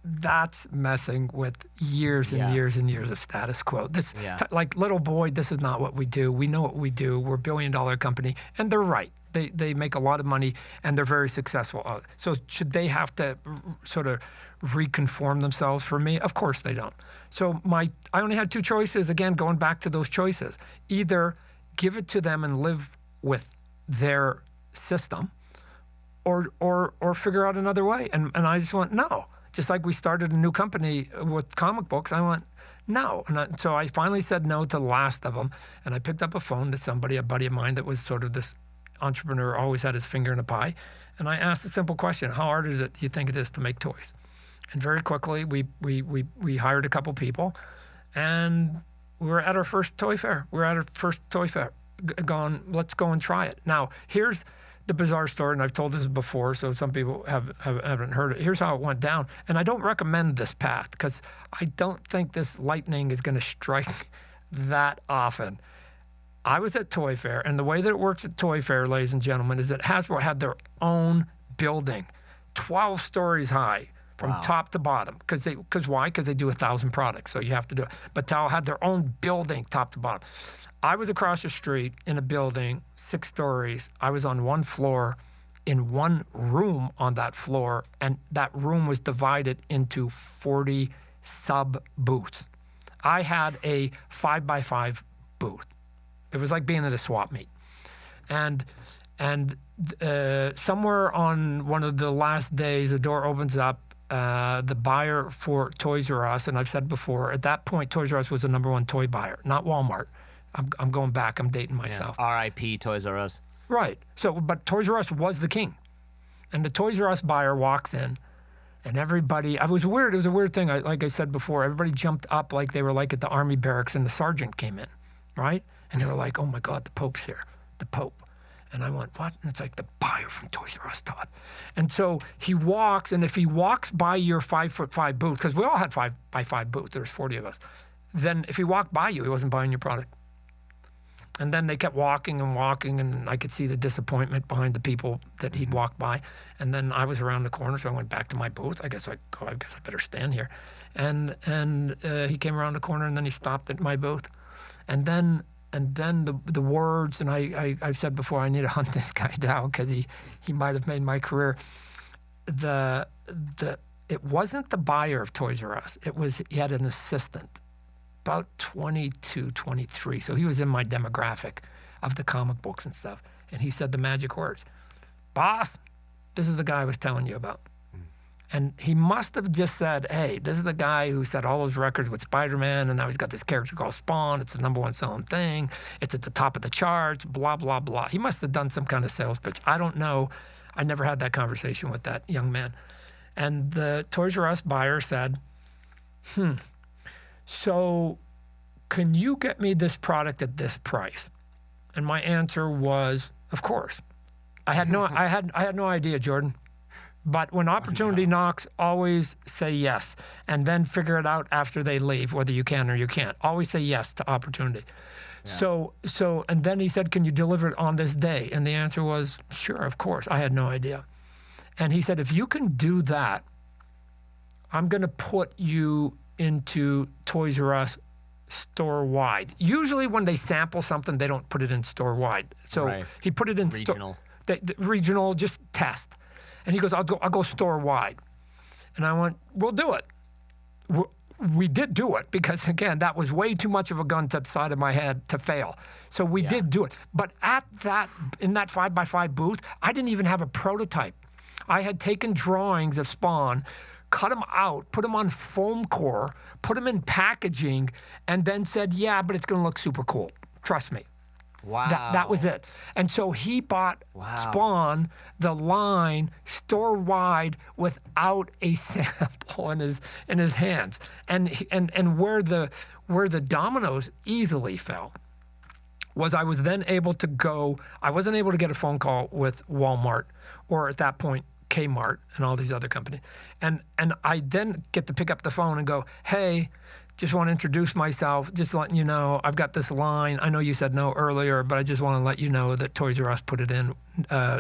That's messing with years and years and years of status quo. Like little boy, this is not what we do. We know what we do. We're a $1 billion company, and they're right. They make a lot of money, and they're very successful. So should they have to sort of reconform themselves for me? Of course they don't. So I only had 2 choices. Again, going back to those choices: either give it to them and live with their system, or figure out another way. And I just went no. Just like we started a new company with comic books, I went, no. And so I finally said no to the last of them. And I picked up a phone to somebody, a buddy of mine that was sort of this entrepreneur, always had his finger in a pie. And I asked a simple question: how hard do you think it is to make toys? And very quickly, we hired a couple people, and we were at our first toy fair. Going, let's go and try it. Now, here's the bizarre story, and I've told this before, so some people haven't heard it. Here's how it went down. And I don't recommend this path, because I don't think this lightning is going to strike that often. I was at Toy Fair, and the way that it works at Toy Fair, ladies and gentlemen, is that Hasbro had their own building, 12 stories high, from top to bottom. Because why? Because they do 1,000 products, so you have to do it. Mattel had their own building, top to bottom. I was across the street in a building, 6 stories. I was on one floor in one room on that floor, and that room was divided into 40 sub-booths. I had a 5x5 booth. It was like being at a swap meet. And somewhere on one of the last days, the door opens up. The buyer for Toys R Us, and I've said before, at that point, Toys R Us was the #1 toy buyer, not Walmart. I'm going back. I'm dating myself. Yeah. R.I.P. Toys R Us. Right. So, but Toys R Us was the king. And the Toys R Us buyer walks in, and everybody, it was weird. It was a weird thing. Like I said before, everybody jumped up like they were like at the army barracks, and the sergeant came in, right? And they were like, oh my God, the Pope's here, the Pope. And I went, what? And it's like, the buyer from Toys R Us, Todd. And so he walks, and if he walks by your 5x5 booth, because we all had 5x5 booths, there's 40 of us, then if he walked by you, he wasn't buying your product. And then they kept walking, and I could see the disappointment behind the people that he'd walked by. And then I was around the corner, so I went back to my booth. I guess I better stand here. And he came around the corner, and then he stopped at my booth. And then the words, and I've said before, I need to hunt this guy down because he might have made my career. It wasn't the buyer of Toys R Us. He had an assistant, about 22, 23. So he was in my demographic of the comic books and stuff. And he said the magic words: boss, this is the guy I was telling you about. And he must have just said, hey, this is the guy who set all those records with Spider-Man, and now he's got this character called Spawn. It's the #1 selling thing. It's at the top of the charts, blah, blah, blah. He must have done some kind of sales pitch. I don't know. I never had that conversation with that young man. And the Toys R Us buyer said, so can you get me this product at this price? And my answer was, of course. I had no idea, Jordan. But when opportunity knocks, always say yes, and then figure it out after they leave, whether you can or you can't. Always say yes to opportunity. So, and then he said, can you deliver it on this day? And the answer was, sure, of course. I had no idea. And he said, if you can do that, I'm going to put you into Toys R Us store-wide. Usually when they sample something, they don't put it in store-wide. So he put it in regional. Regional, just test. And he goes, I'll go store-wide. And I went, we'll do it. We did do it because, again, that was way too much of a gun to the side of my head to fail. So we did do it. But in that 5x5 booth, I didn't even have a prototype. I had taken drawings of Spawn, cut them out, put them on foam core, put them in packaging, and then said, yeah, but it's going to look super cool. Trust me. Wow. That was it. And so he bought Spawn, the line, store-wide without a sample in his hands. And where the dominoes easily fell was I was then able to go, I wasn't able to get a phone call with Walmart or at that point Kmart and all these other companies. And I then get to pick up the phone and go, hey, just want to introduce myself, just letting you know, I've got this line. I know you said no earlier, but I just want to let you know that Toys R Us put it in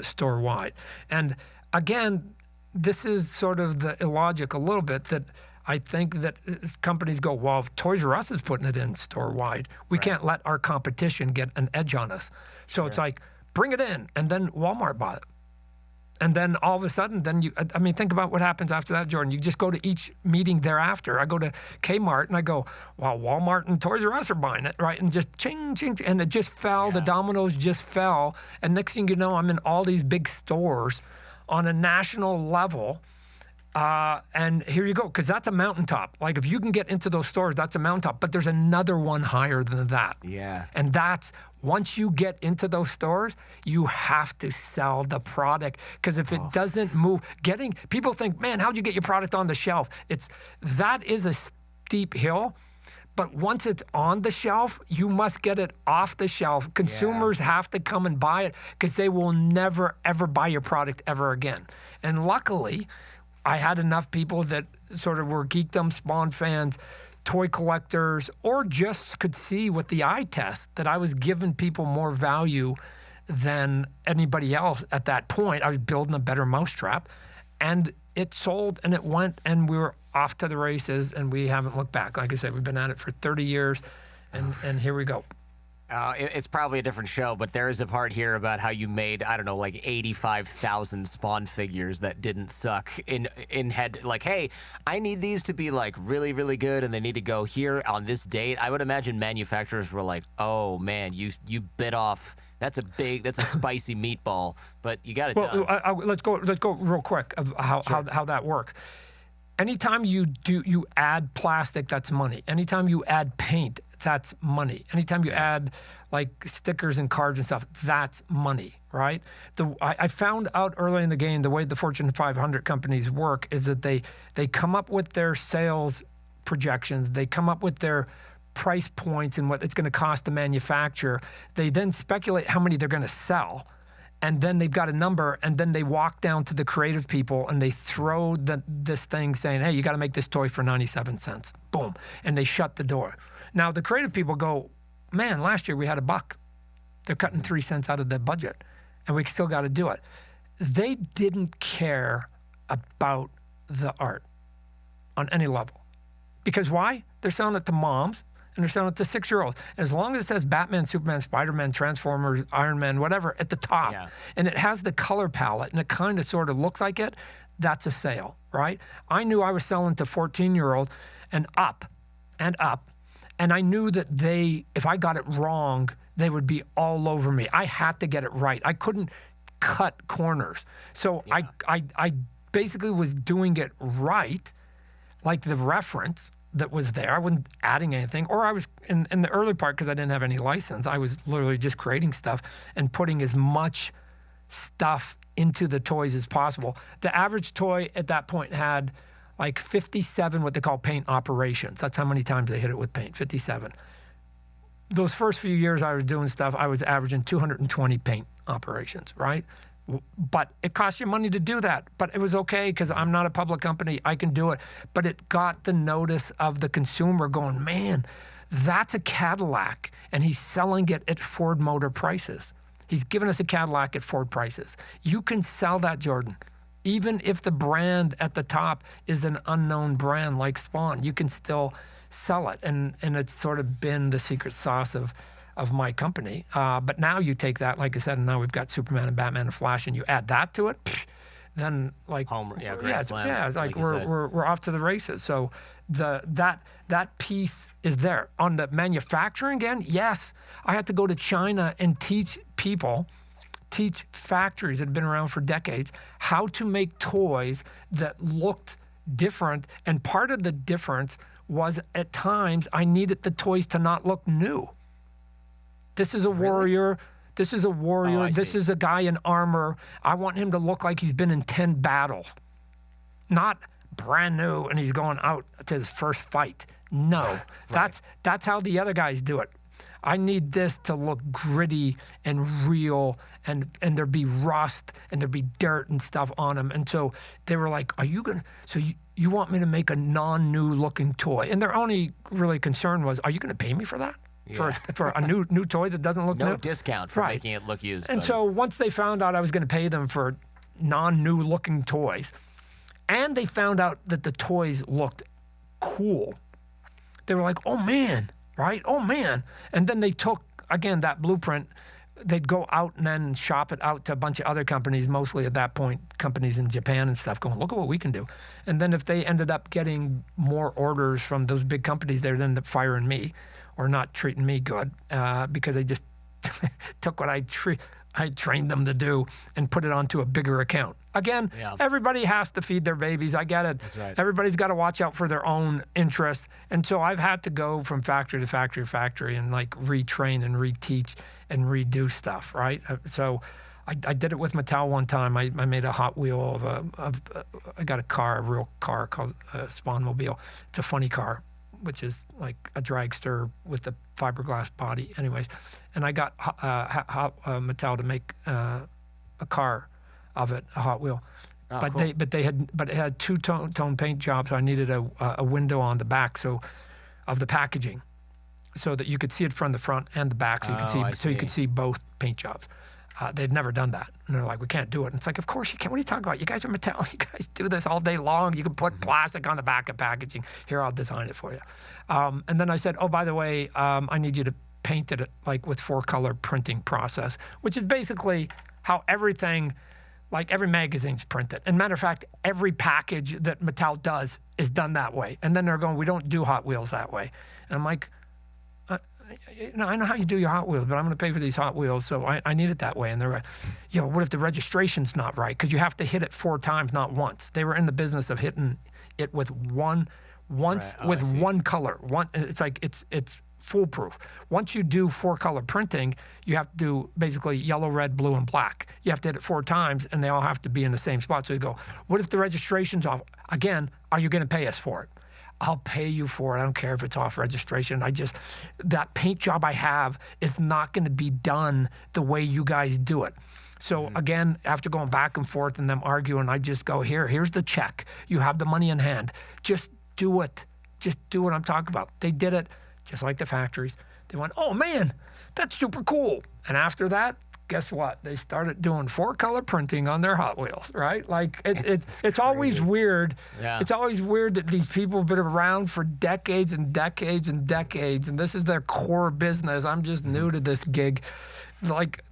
store-wide. And again, this is sort of the illogic a little bit that I think that companies go, well, if Toys R Us is putting it in store-wide, we can't let our competition get an edge on us. So it's like, bring it in. And then Walmart bought it. And then all of a sudden, think about what happens after that, Jordan. You just go to each meeting thereafter. I go to Kmart and I go, well, Walmart and Toys R Us are buying it, right? And just ching, ching, and it just fell. The dominoes just fell. And next thing you know, I'm in all these big stores on a national level. And here you go, because that's a mountaintop. Like if you can get into those stores, that's a mountaintop. But there's another one higher than that. Yeah. And that's, once you get into those stores, you have to sell the product. Because if it doesn't move, people think, man, how'd you get your product on the shelf? That is a steep hill. But once it's on the shelf, you must get it off the shelf. Consumers have to come and buy it because they will never, ever buy your product ever again. And luckily, I had enough people that sort of were geekdom Spawn fans, toy collectors, or just could see with the eye test that I was giving people more value than anybody else at that point. I was building a better mousetrap, and it sold and it went, and we were off to the races, and we haven't looked back. Like I said, we've been at it for 30 years, and here we go. It's probably a different show, but there is a part here about how you made, I don't know, like 85,000 Spawn figures that didn't suck in head. Like, hey, I need these to be like really, really good, and they need to go here on this date. I would imagine manufacturers were like, oh man, you bit off. That's a spicy meatball, but you got it done. Let's go real quick of how that works. Anytime you add plastic, that's money. Anytime you add paint, that's money. Anytime you add like stickers and cards and stuff, that's money, right? I found out early in the game the way the Fortune 500 companies work is that they come up with their sales projections, they come up with their price points and what it's going to cost the manufacturer. They then speculate how many they're going to sell. And then they've got a number, and then they walk down to the creative people and they throw this thing saying, hey, you got to make this toy for 97 cents. Boom. And they shut the door. Now, the creative people go, man, last year we had $1. They're cutting 3 cents out of the budget, and we still got to do it. They didn't care about the art on any level. Because why? They're selling it to moms. And they're selling it to 6-year-olds. As long as it says Batman, Superman, Spider-Man, Transformers, Iron Man, whatever, at the top, and it has the color palette, and it kind of sort of looks like it, that's a sale, right? I knew I was selling to 14-year-olds and up, and I knew that if I got it wrong, they would be all over me. I had to get it right. I couldn't cut corners. So I basically was doing it right, like the reference that was there. I wasn't adding anything, or I was in the early part, because I didn't have any license, I was literally just creating stuff and putting as much stuff into the toys as possible. The average toy at that point had like 57 what they call paint operations. That's how many times they hit it with paint, 57. Those first few years I was doing stuff, I was averaging 220 paint operations, right? But it costs you money to do that. But it was okay because I'm not a public company. I can do it. But it got the notice of the consumer going, man, That's a Cadillac, and he's selling it at Ford Motor prices. He's giving us a Cadillac at Ford prices. You can sell that, Jordan. Even if the brand at the top is an unknown brand like Spawn, you can still sell it. And it's sort of been the secret sauce of my company. But now you take that, like I said, and now we've got Superman and Batman and Flash, and you add that to it, then like grand slam, like we're off to the races. So that piece is there. On the manufacturing again, yes, I had to go to China and teach factories that have been around for decades how to make toys that looked different. And part of the difference was at times I needed the toys to not look new. This is a warrior. This is a warrior. This is a guy in armor. I want him to look like he's been in 10 battles. Not brand new and he's going out to his first fight. No, that's how the other guys do it. I need this to look gritty and real, and there'd be rust and there'd be dirt and stuff on them. And so they were like, "Are you gonna? So you want me to make a non-new looking toy?" And their only really concern was, "Are you gonna pay me for that? Yeah. For a new toy that doesn't look new?" No discount for making it look used. And so once they found out I was going to pay them for non-new looking toys, and they found out that the toys looked cool, they were like, "Oh man." Right? Oh, man. And then they took, again, that blueprint. They'd go out and then shop it out to a bunch of other companies, mostly at that point, companies in Japan and stuff, going, look at what we can do. And then if they ended up getting more orders from those big companies, they'd end up firing me or not treating me good because they just took what I trained them to do and put it onto a bigger account. Again, everybody has to feed their babies. I get it. That's right. Everybody's got to watch out for their own interests. And so I've had to go from factory to factory to factory and like retrain and reteach and redo stuff, right? So I did it with Mattel one time. I made a Hot Wheel I got a real car called Spawnmobile. It's a funny car, which is like a dragster with a fiberglass body. Anyways, and I got Mattel to make a car of it, a Hot Wheel. Oh, but cool. it had two-tone paint jobs. So I needed a window on the back of the packaging, so that you could see it from the front and the back, so you could see both paint jobs. They'd never done that, and they're like, "We can't do it." And it's like, "Of course you can. What are you talking about? You guys are Mattel. You guys do this all day long. You can put plastic on the back of packaging. Here, I'll design it for you." And then I said, "Oh, by the way, I need you to paint it like with 4-color printing process, which is basically how everything." Like every magazine's printed. And matter of fact, every package that Mattel does is done that way. And then they're going, "We don't do Hot Wheels that way." And I'm like, I know how you do your Hot Wheels, but I'm going to pay for these Hot Wheels, so I need it that way. And they're like, what if the registration's not right? Because you have to hit it 4 times, not once. They were in the business of hitting it with one color. It's like it's foolproof. Once you do 4-color printing, you have to do basically yellow, red, blue, and black. You have to hit it 4 times, and they all have to be in the same spot. So you go, what if the registration's off? Again, are you going to pay us for it? I'll pay you for it. I don't care if it's off registration. That paint job I have is not going to be done the way you guys do it. So again, after going back and forth and them arguing, I just go, here's the check. You have the money in hand. Just do it. Just do what I'm talking about. They did it. Just like the factories. They went, "Oh man, that's super cool." And after that, guess what? They started doing 4-color printing on their Hot Wheels, right? Like it's always weird. Yeah. It's always weird that these people have been around for decades and decades and decades, and this is their core business. I'm just new to this gig. Like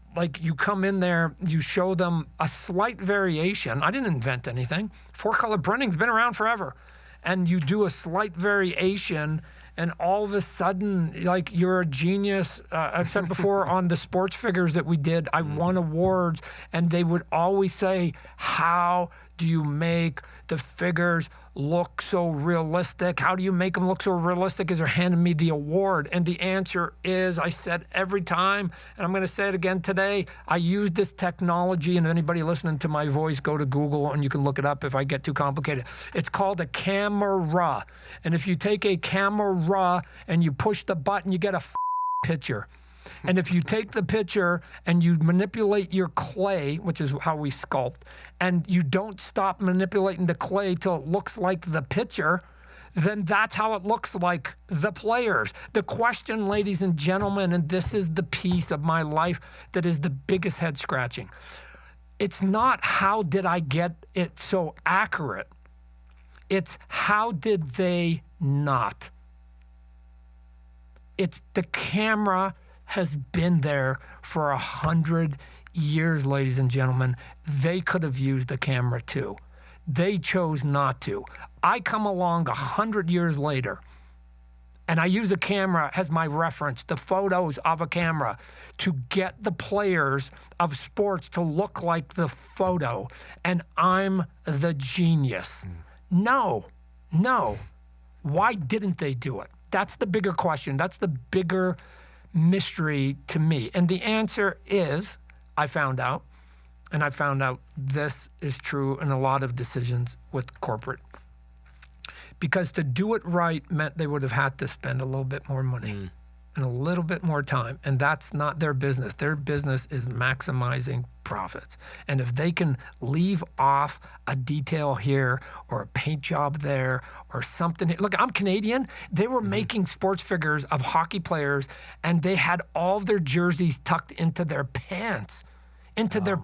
you come in there, you show them a slight variation. I didn't invent anything. 4-color printing's been around forever. And you do a slight variation, and all of a sudden, like, you're a genius. I've said before on the sports figures that we did, I won awards, and they would always say, "How do you make the figures look so realistic? How do you make them look so realistic?" as they're handing me the award. And the answer is, I said every time, and I'm going to say it again today, I use this technology, and anybody listening to my voice, go to Google and you can look it up if I get too complicated. It's called a camera. And if you take a camera and you push the button, you get a picture. And if you take the picture and you manipulate your clay, which is how we sculpt, and you don't stop manipulating the clay till it looks like the picture, then that's how it looks like the players. The question, ladies and gentlemen, and this is the piece of my life that is the biggest head scratching. It's not how did I get it so accurate. It's how did they not. It's the camera has been there for 100 years, ladies and gentlemen. They could have used the camera too. They chose not to. I come along 100 years later, and I use a camera as my reference, the photos of a camera, to get the players of sports to look like the photo, and I'm the genius. No. Why didn't they do it? That's the bigger question. That's the bigger mystery to me. And the answer is, I found out this is true in a lot of decisions with corporate. Because to do it right meant they would have had to spend a little bit more money and a little bit more time. And that's not their business. Their business is maximizing profits. And if they can leave off a detail here or a paint job there or something. Look, I'm Canadian. They were making sports figures of hockey players, and they had all their jerseys tucked into their pants.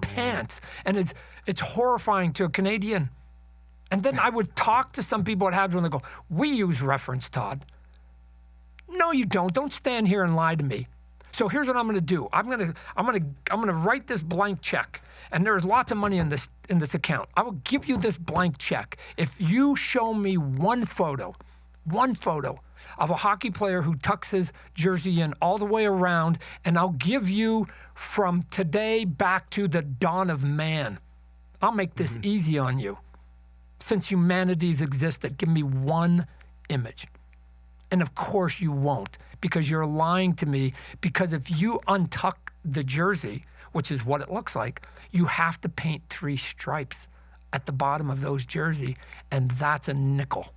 Pants. And it's horrifying to a Canadian. And then I would talk to some people at Hasbro and they go, "We use reference, Todd." No, you don't. Don't stand here and lie to me. So here's what I'm going to do. I'm going to write this blank check, and there's lots of money in this account. I will give you this blank check if you show me one photo of a hockey player who tucks his jersey in all the way around, and I'll give you from today back to the dawn of man. I'll make this easy on you. Since humanity's existed, give me one image. And of course you won't, because you're lying to me, because if you untuck the jersey, which is what it looks like, you have to paint 3 stripes at the bottom of those jersey, and that's a nickel.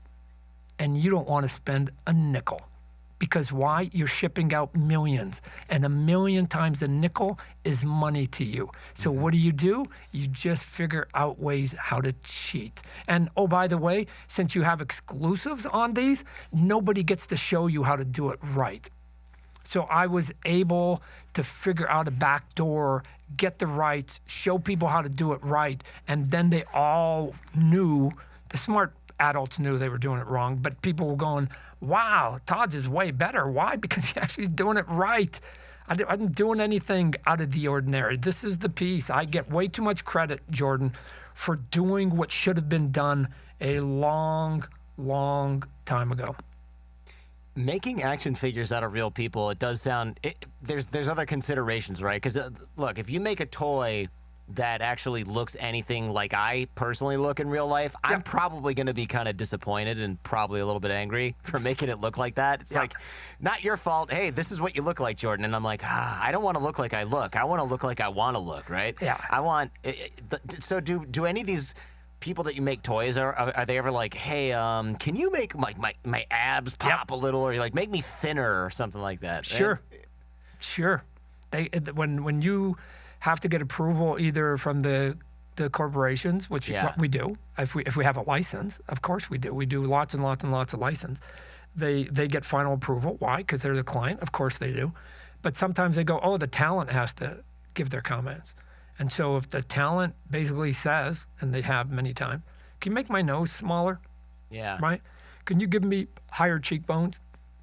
And you don't want to spend a nickel. Because why? You're shipping out millions. And 1,000,000 times a nickel is money to you. So what do? You just figure out ways how to cheat. And oh, by the way, since you have exclusives on these, nobody gets to show you how to do it right. So I was able to figure out a back door, get the rights, show people how to do it right. And then they all knew, the smart adults knew they were doing it wrong, but people were going, "Wow, Todd's is way better." Why? Because he actually is doing it right. I didn't doing anything out of the ordinary. This is the piece. I get way too much credit, Jordan, for doing what should have been done a long, long time ago. Making action figures out of real people, it does sound, there's other considerations, right? Because look, if you make a toy that actually looks anything like I personally look in real life, I'm probably going to be kind of disappointed and probably a little bit angry for making it look like that. It's like, not your fault. Hey, this is what you look like, Jordan. And I'm like, I don't want to look like I look. I want to look like I want to look, right? Yeah. I want. So do any of these people that you make toys, are they ever like, "Hey, can you make my abs pop a little, or like make me thinner or something like that?" Sure. When you have to get approval either from the corporations, which we do. If we have a license, of course we do. We do lots and lots and lots of license. They get final approval. Why? Because they're the client. Of course they do. But sometimes they go, "Oh, the talent has to give their comments." And so if the talent basically says, and they have many times, "Can you make my nose smaller?" Yeah. Right? "Can you give me higher cheekbones?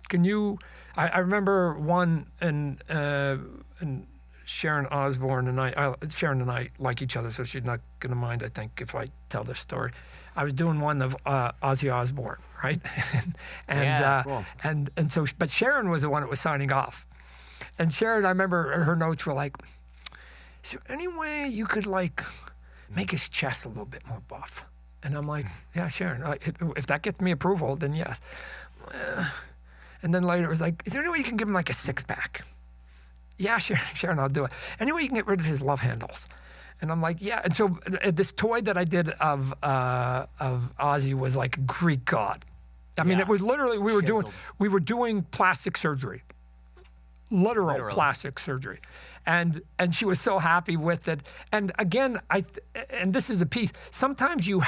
Can you?" I remember one and Sharon Osbourne and Sharon and I like each other, so she's not going to mind, I think, if I tell this story. I was doing one of Ozzy Osbourne, right? Cool. And so, but Sharon was the one that was signing off. And Sharon, I remember her notes were like, "Is there any way you could like make his chest a little bit more buff?" And I'm like, "Yeah, Sharon, if that gets me approval, then yes." And then later it was like, "Is there any way you can give him like a 6-pack?" "Yeah, Sharon, I'll do it. Any way you can get rid of his love handles?" And I'm like, "Yeah." And so this toy that I did of Ozzy was like a Greek god. I mean, it was literally we were doing plastic surgery, literal plastic surgery, And she was so happy with it. And again, and this is the piece. Sometimes you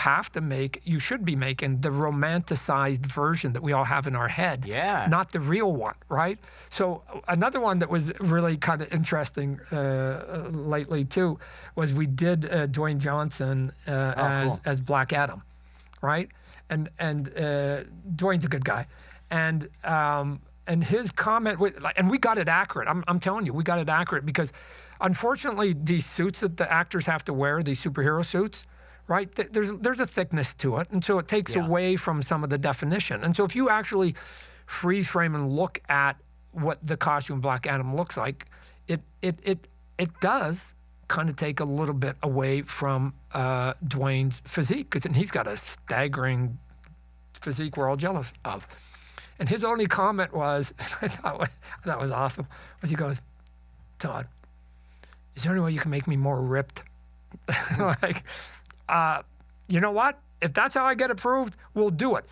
should be making the romanticized version that we all have in our head, not the real one, right? So another one that was really kind of interesting lately too was we did Dwayne Johnson as Black Adam, right? And Dwayne's a good guy, and his comment, and we got it accurate. I'm telling you, we got it accurate because, unfortunately, these suits that the actors have to wear, these superhero suits, right? There's a thickness to it, and so it takes away from some of the definition. And so if you actually freeze frame and look at what the costume Black Adam looks like, it does kind of take a little bit away from Dwayne's physique, because he's got a staggering physique we're all jealous of. And his only comment was, I thought that was awesome, was he goes, Todd, is there any way you can make me more ripped? Like, you know what? If that's how I get approved, we'll do it.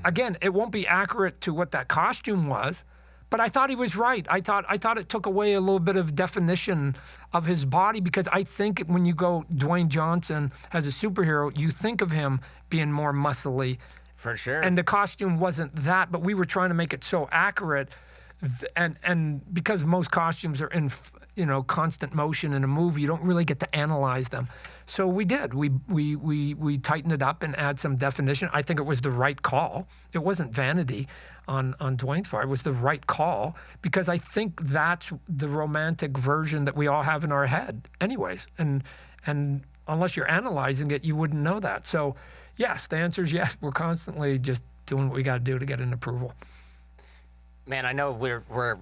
Again, it won't be accurate to what that costume was, but I thought he was right. I thought it took away a little bit of definition of his body, because I think when you go Dwayne Johnson as a superhero, you think of him being more muscly. For sure. And the costume wasn't that, but we were trying to make it so accurate, and because most costumes are in constant motion in a movie, you don't really get to analyze them. So we did. We tightened it up and add some definition. I think it was the right call. It wasn't vanity on Dwayne's part. It was the right call, because I think that's the romantic version that we all have in our head anyways. And unless you're analyzing it, you wouldn't know that. So yes, the answer is yes. We're constantly just doing what we got to do to get an approval. Man, I know we're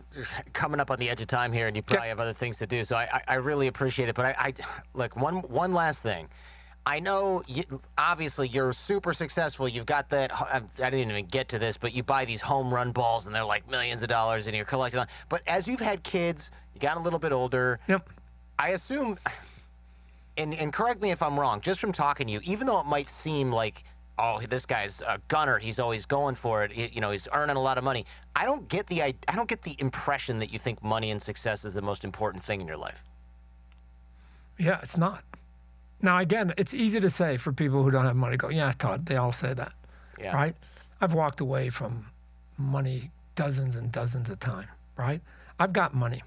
coming up on the edge of time here, and you probably have other things to do. So I really appreciate it. But I look, one last thing. I know, obviously, you're super successful. You've got that. I didn't even get to this, but you buy these home run balls, and they're like millions of dollars, and you're collecting them. But as you've had kids, you got a little bit older. Yep. I assume, and correct me if I'm wrong, just from talking to you, even though it might seem like, oh, this guy's a gunner, he's always going for it, he's earning a lot of money. I don't get the impression that you think money and success is the most important thing in your life. Yeah, it's not. Now, again, it's easy to say for people who don't have money, go, yeah, Todd, they all say that, right? I've walked away from money dozens and dozens of times, right? I've got money.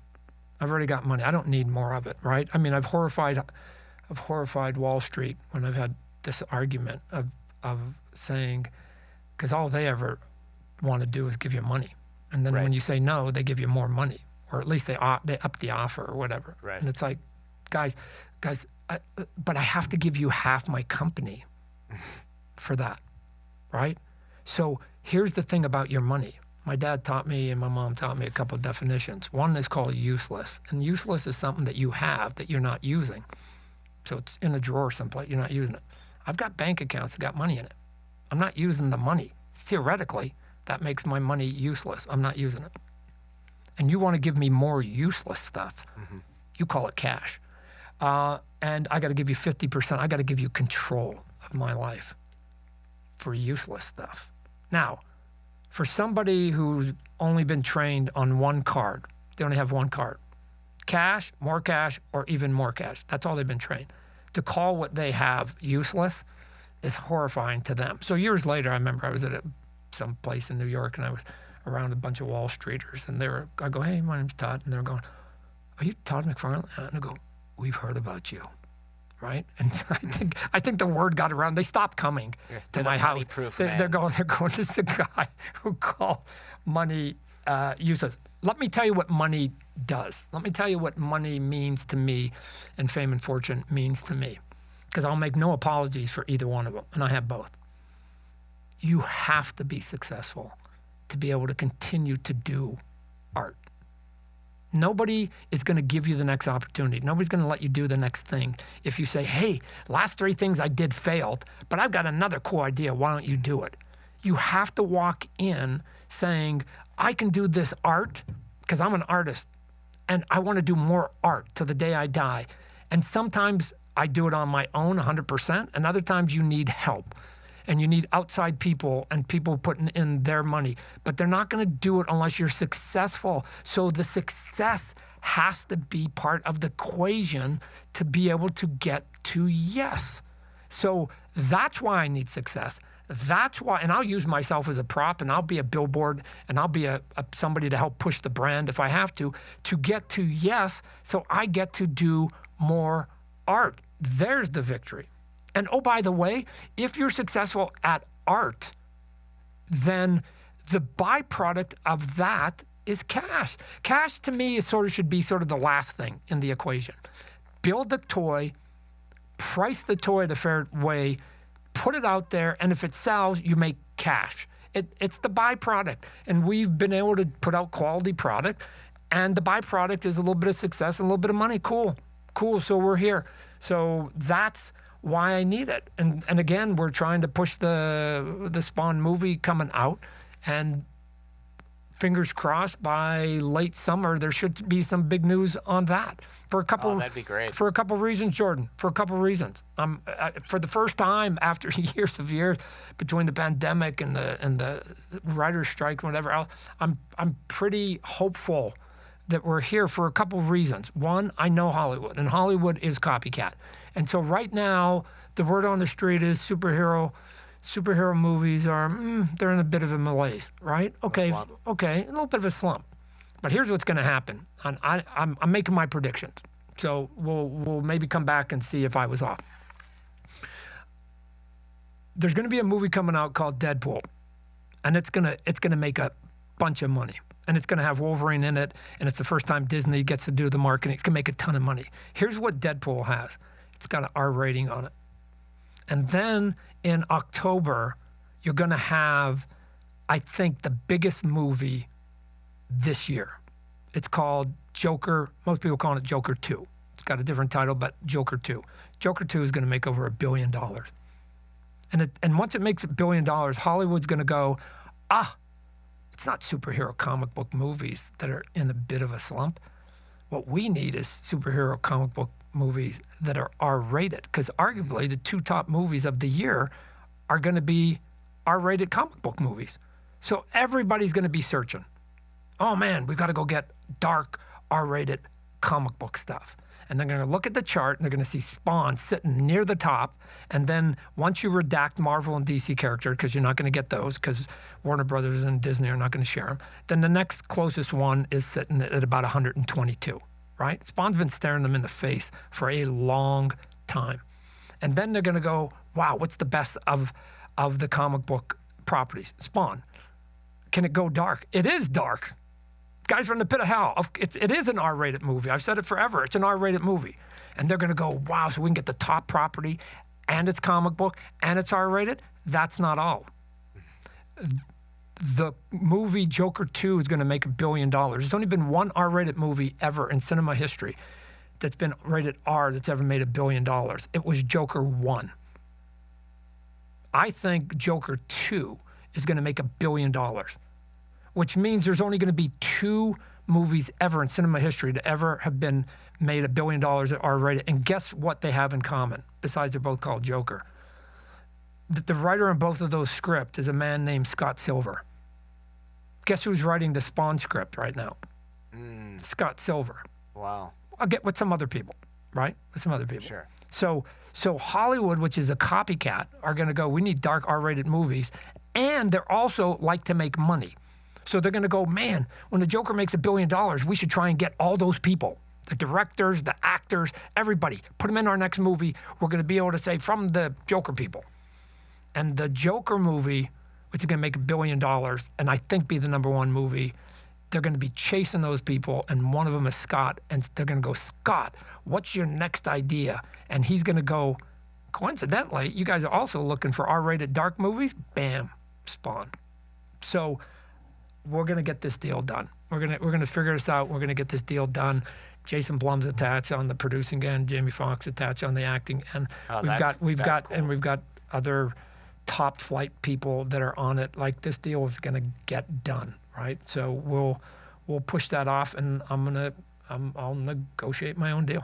I've already got money. I don't need more of it, right? I mean, I've horrified Wall Street when I've had this argument of saying, because all they ever want to do is give you money. And then when you say no, they give you more money, or at least they up the offer or whatever. Right. And it's like, guys, but I have to give you half my company for that, right? So here's the thing about your money. My dad taught me and my mom taught me a couple of definitions. One is called useless. And useless is something that you have that you're not using. So it's in a drawer someplace, you're not using it. I've got bank accounts that got money in it. I'm not using the money. Theoretically, that makes my money useless. I'm not using it. And you want to give me more useless stuff. Mm-hmm. You call it cash. And I got to give you 50%. I got to give you control of my life for useless stuff. Now, for somebody who's only been trained on one card, they only have one card. Cash, or even more cash. That's all they've been trained. To call what they have useless is horrifying to them. So years later, I remember I was at some place in New York, and I was around a bunch of Wall Streeters, and I go, hey, my name's Todd. And they're going, are you Todd McFarlane? And I go, we've heard about you, right? And I think the word got around. They stopped coming to my house. They're going, this is the guy who called money useless. Let me tell you what money does. Let me tell you what money means to me and fame and fortune means to me, because I'll make no apologies for either one of them, and I have both. You have to be successful to be able to continue to do art. Nobody is going to give you the next opportunity. Nobody's going to let you do the next thing if you say, hey, last 3 things I did failed, but I've got another cool idea. Why don't you do it? You have to walk in saying, I can do this art because I'm an artist, and I want to do more art to the day I die. And sometimes I do it on my own 100%, and other times you need help. And you need outside people and people putting in their money. But they're not going to do it unless you're successful. So the success has to be part of the equation to be able to get to yes. So that's why I need success. That's why, and I'll use myself as a prop, and I'll be a billboard, and I'll be a somebody to help push the brand if I have to get to yes, so I get to do more art. There's the victory. And oh, by the way, if you're successful at art, then the byproduct of that is cash. Cash to me is should be sort of the last thing in the equation. Build the toy, price the toy the fair way, put it out there, and if it sells, you make cash. It's the byproduct. And we've been able to put out quality product, and the byproduct is a little bit of success and a little bit of money. Cool. So we're here. So that's why I need it. And again, we're trying to push the Spawn movie coming out, and fingers crossed by late summer there should be some big news on that. For a couple, that'd be great. For a couple Reasons, Jordan. For a couple reasons. For the first time after years between the pandemic and the writer's strike and whatever else, I'm pretty hopeful that we're here for a couple of reasons. One, I know Hollywood, and Hollywood is copycat. And so right now, the word on the street is superhero movies are, they're in a bit of a malaise, right? Okay, a little bit of a slump. But here's what's going to happen. I'm making my predictions. So we'll maybe come back and see if I was off. There's going to be a movie coming out called Deadpool, and it's gonna make a bunch of money. And it's going to have Wolverine in it, and it's the first time Disney gets to do the marketing. It's going to make a ton of money. Here's what Deadpool has. It's got an R rating on it. And then in October, you're going to have, I think, the biggest movie this year. It's called Joker. Most people call it Joker 2. It's got a different title, but Joker 2. Joker 2 is going to make over $1 billion. And once it makes $1 billion, Hollywood's going to go, it's not superhero comic book movies that are in a bit of a slump. What we need is superhero comic book movies that are R-rated, because arguably the two top movies of the year are going to be R-rated comic book movies. So everybody's going to be searching. Oh man, we've got to go get dark R-rated comic book stuff. And they're going to look at the chart, and they're going to see Spawn sitting near the top. And then once you redact Marvel and DC character, because you're not going to get those, because Warner Brothers and Disney are not going to share them, then the next closest one is sitting at about 122, right? Spawn's been staring them in the face for a long time. And then they're going to go, wow, what's the best of the comic book properties? Spawn. Can it go dark? It is dark. Guys from the pit of hell. It is an R-rated movie. I've said it forever. It's an R-rated movie. And they're going to go, wow, so we can get the top property, and it's comic book, and it's R-rated? That's not all. The movie Joker 2 is going to make $1 billion. There's only been one R-rated movie ever in cinema history that's been rated R that's ever made $1 billion. It was Joker 1. I think Joker 2 is going to make $1 billion. Which means there's only going to be two movies ever in cinema history to ever have been made $1 billion that are rated. And guess what they have in common, besides they're both called Joker? That the writer on both of those scripts is a man named Scott Silver. Guess who's writing the Spawn script right now? Scott Silver. Wow. I'll get with some other people, right? With some other people. Sure. So Hollywood, which is a copycat, are going to go, we need dark R-rated movies. And they're also like to make money. So they're going to go, man, when the Joker makes $1 billion, we should try and get all those people, the directors, the actors, everybody, put them in our next movie. We're going to be able to say from the Joker people. And the Joker movie, which is going to make $1 billion, and I think be the #1 movie, they're going to be chasing those people, and one of them is Scott, and they're going to go, Scott, what's your next idea? And he's going to go, coincidentally, you guys are also looking for R-rated dark movies? Bam, Spawn. So we're going to get this deal done. We're going to figure this out. We're going to get this deal done. Jason Blum's attached on the producing end. Jamie Foxx attached on the acting end. We've got other top flight people that are on it. Like, this deal is going to get done, right? So we'll push that off, and I'll negotiate my own deal.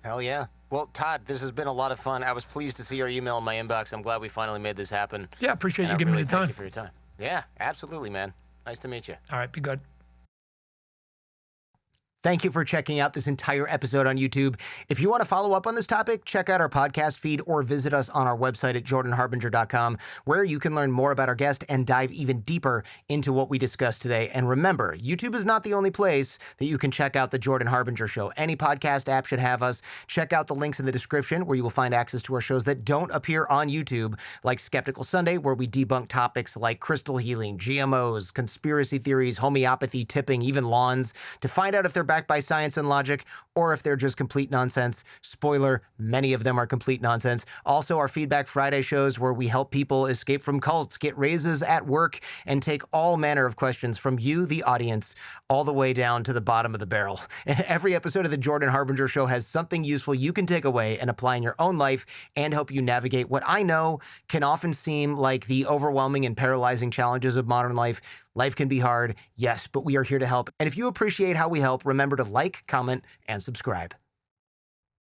Hell yeah. Well, Todd, this has been a lot of fun. I was pleased to see your email in my inbox. I'm glad we finally made this happen. Yeah, appreciate you giving me the time. Thank you for your time. Yeah, absolutely, man. Nice to meet you. All right, be good. Thank you for checking out this entire episode on YouTube. If you want to follow up on this topic, check out our podcast feed or visit us on our website at jordanharbinger.com, where you can learn more about our guest and dive even deeper into what we discussed today. And remember, YouTube is not the only place that you can check out The Jordan Harbinger Show. Any podcast app should have us. Check out the links in the description where you will find access to our shows that don't appear on YouTube, like Skeptical Sunday, where we debunk topics like crystal healing, GMOs, conspiracy theories, homeopathy, tipping, even lawns, to find out if they're backed by science and logic, or if they're just complete nonsense. Spoiler, many of them are complete nonsense. Also, our Feedback Friday shows where we help people escape from cults, get raises at work, and take all manner of questions from you, the audience, all the way down to the bottom of the barrel. And every episode of The Jordan Harbinger Show has something useful you can take away and apply in your own life and help you navigate what I know can often seem like the overwhelming and paralyzing challenges of modern life. Life can be hard, yes, but we are here to help. And if you appreciate how we help, remember to like, comment, and subscribe.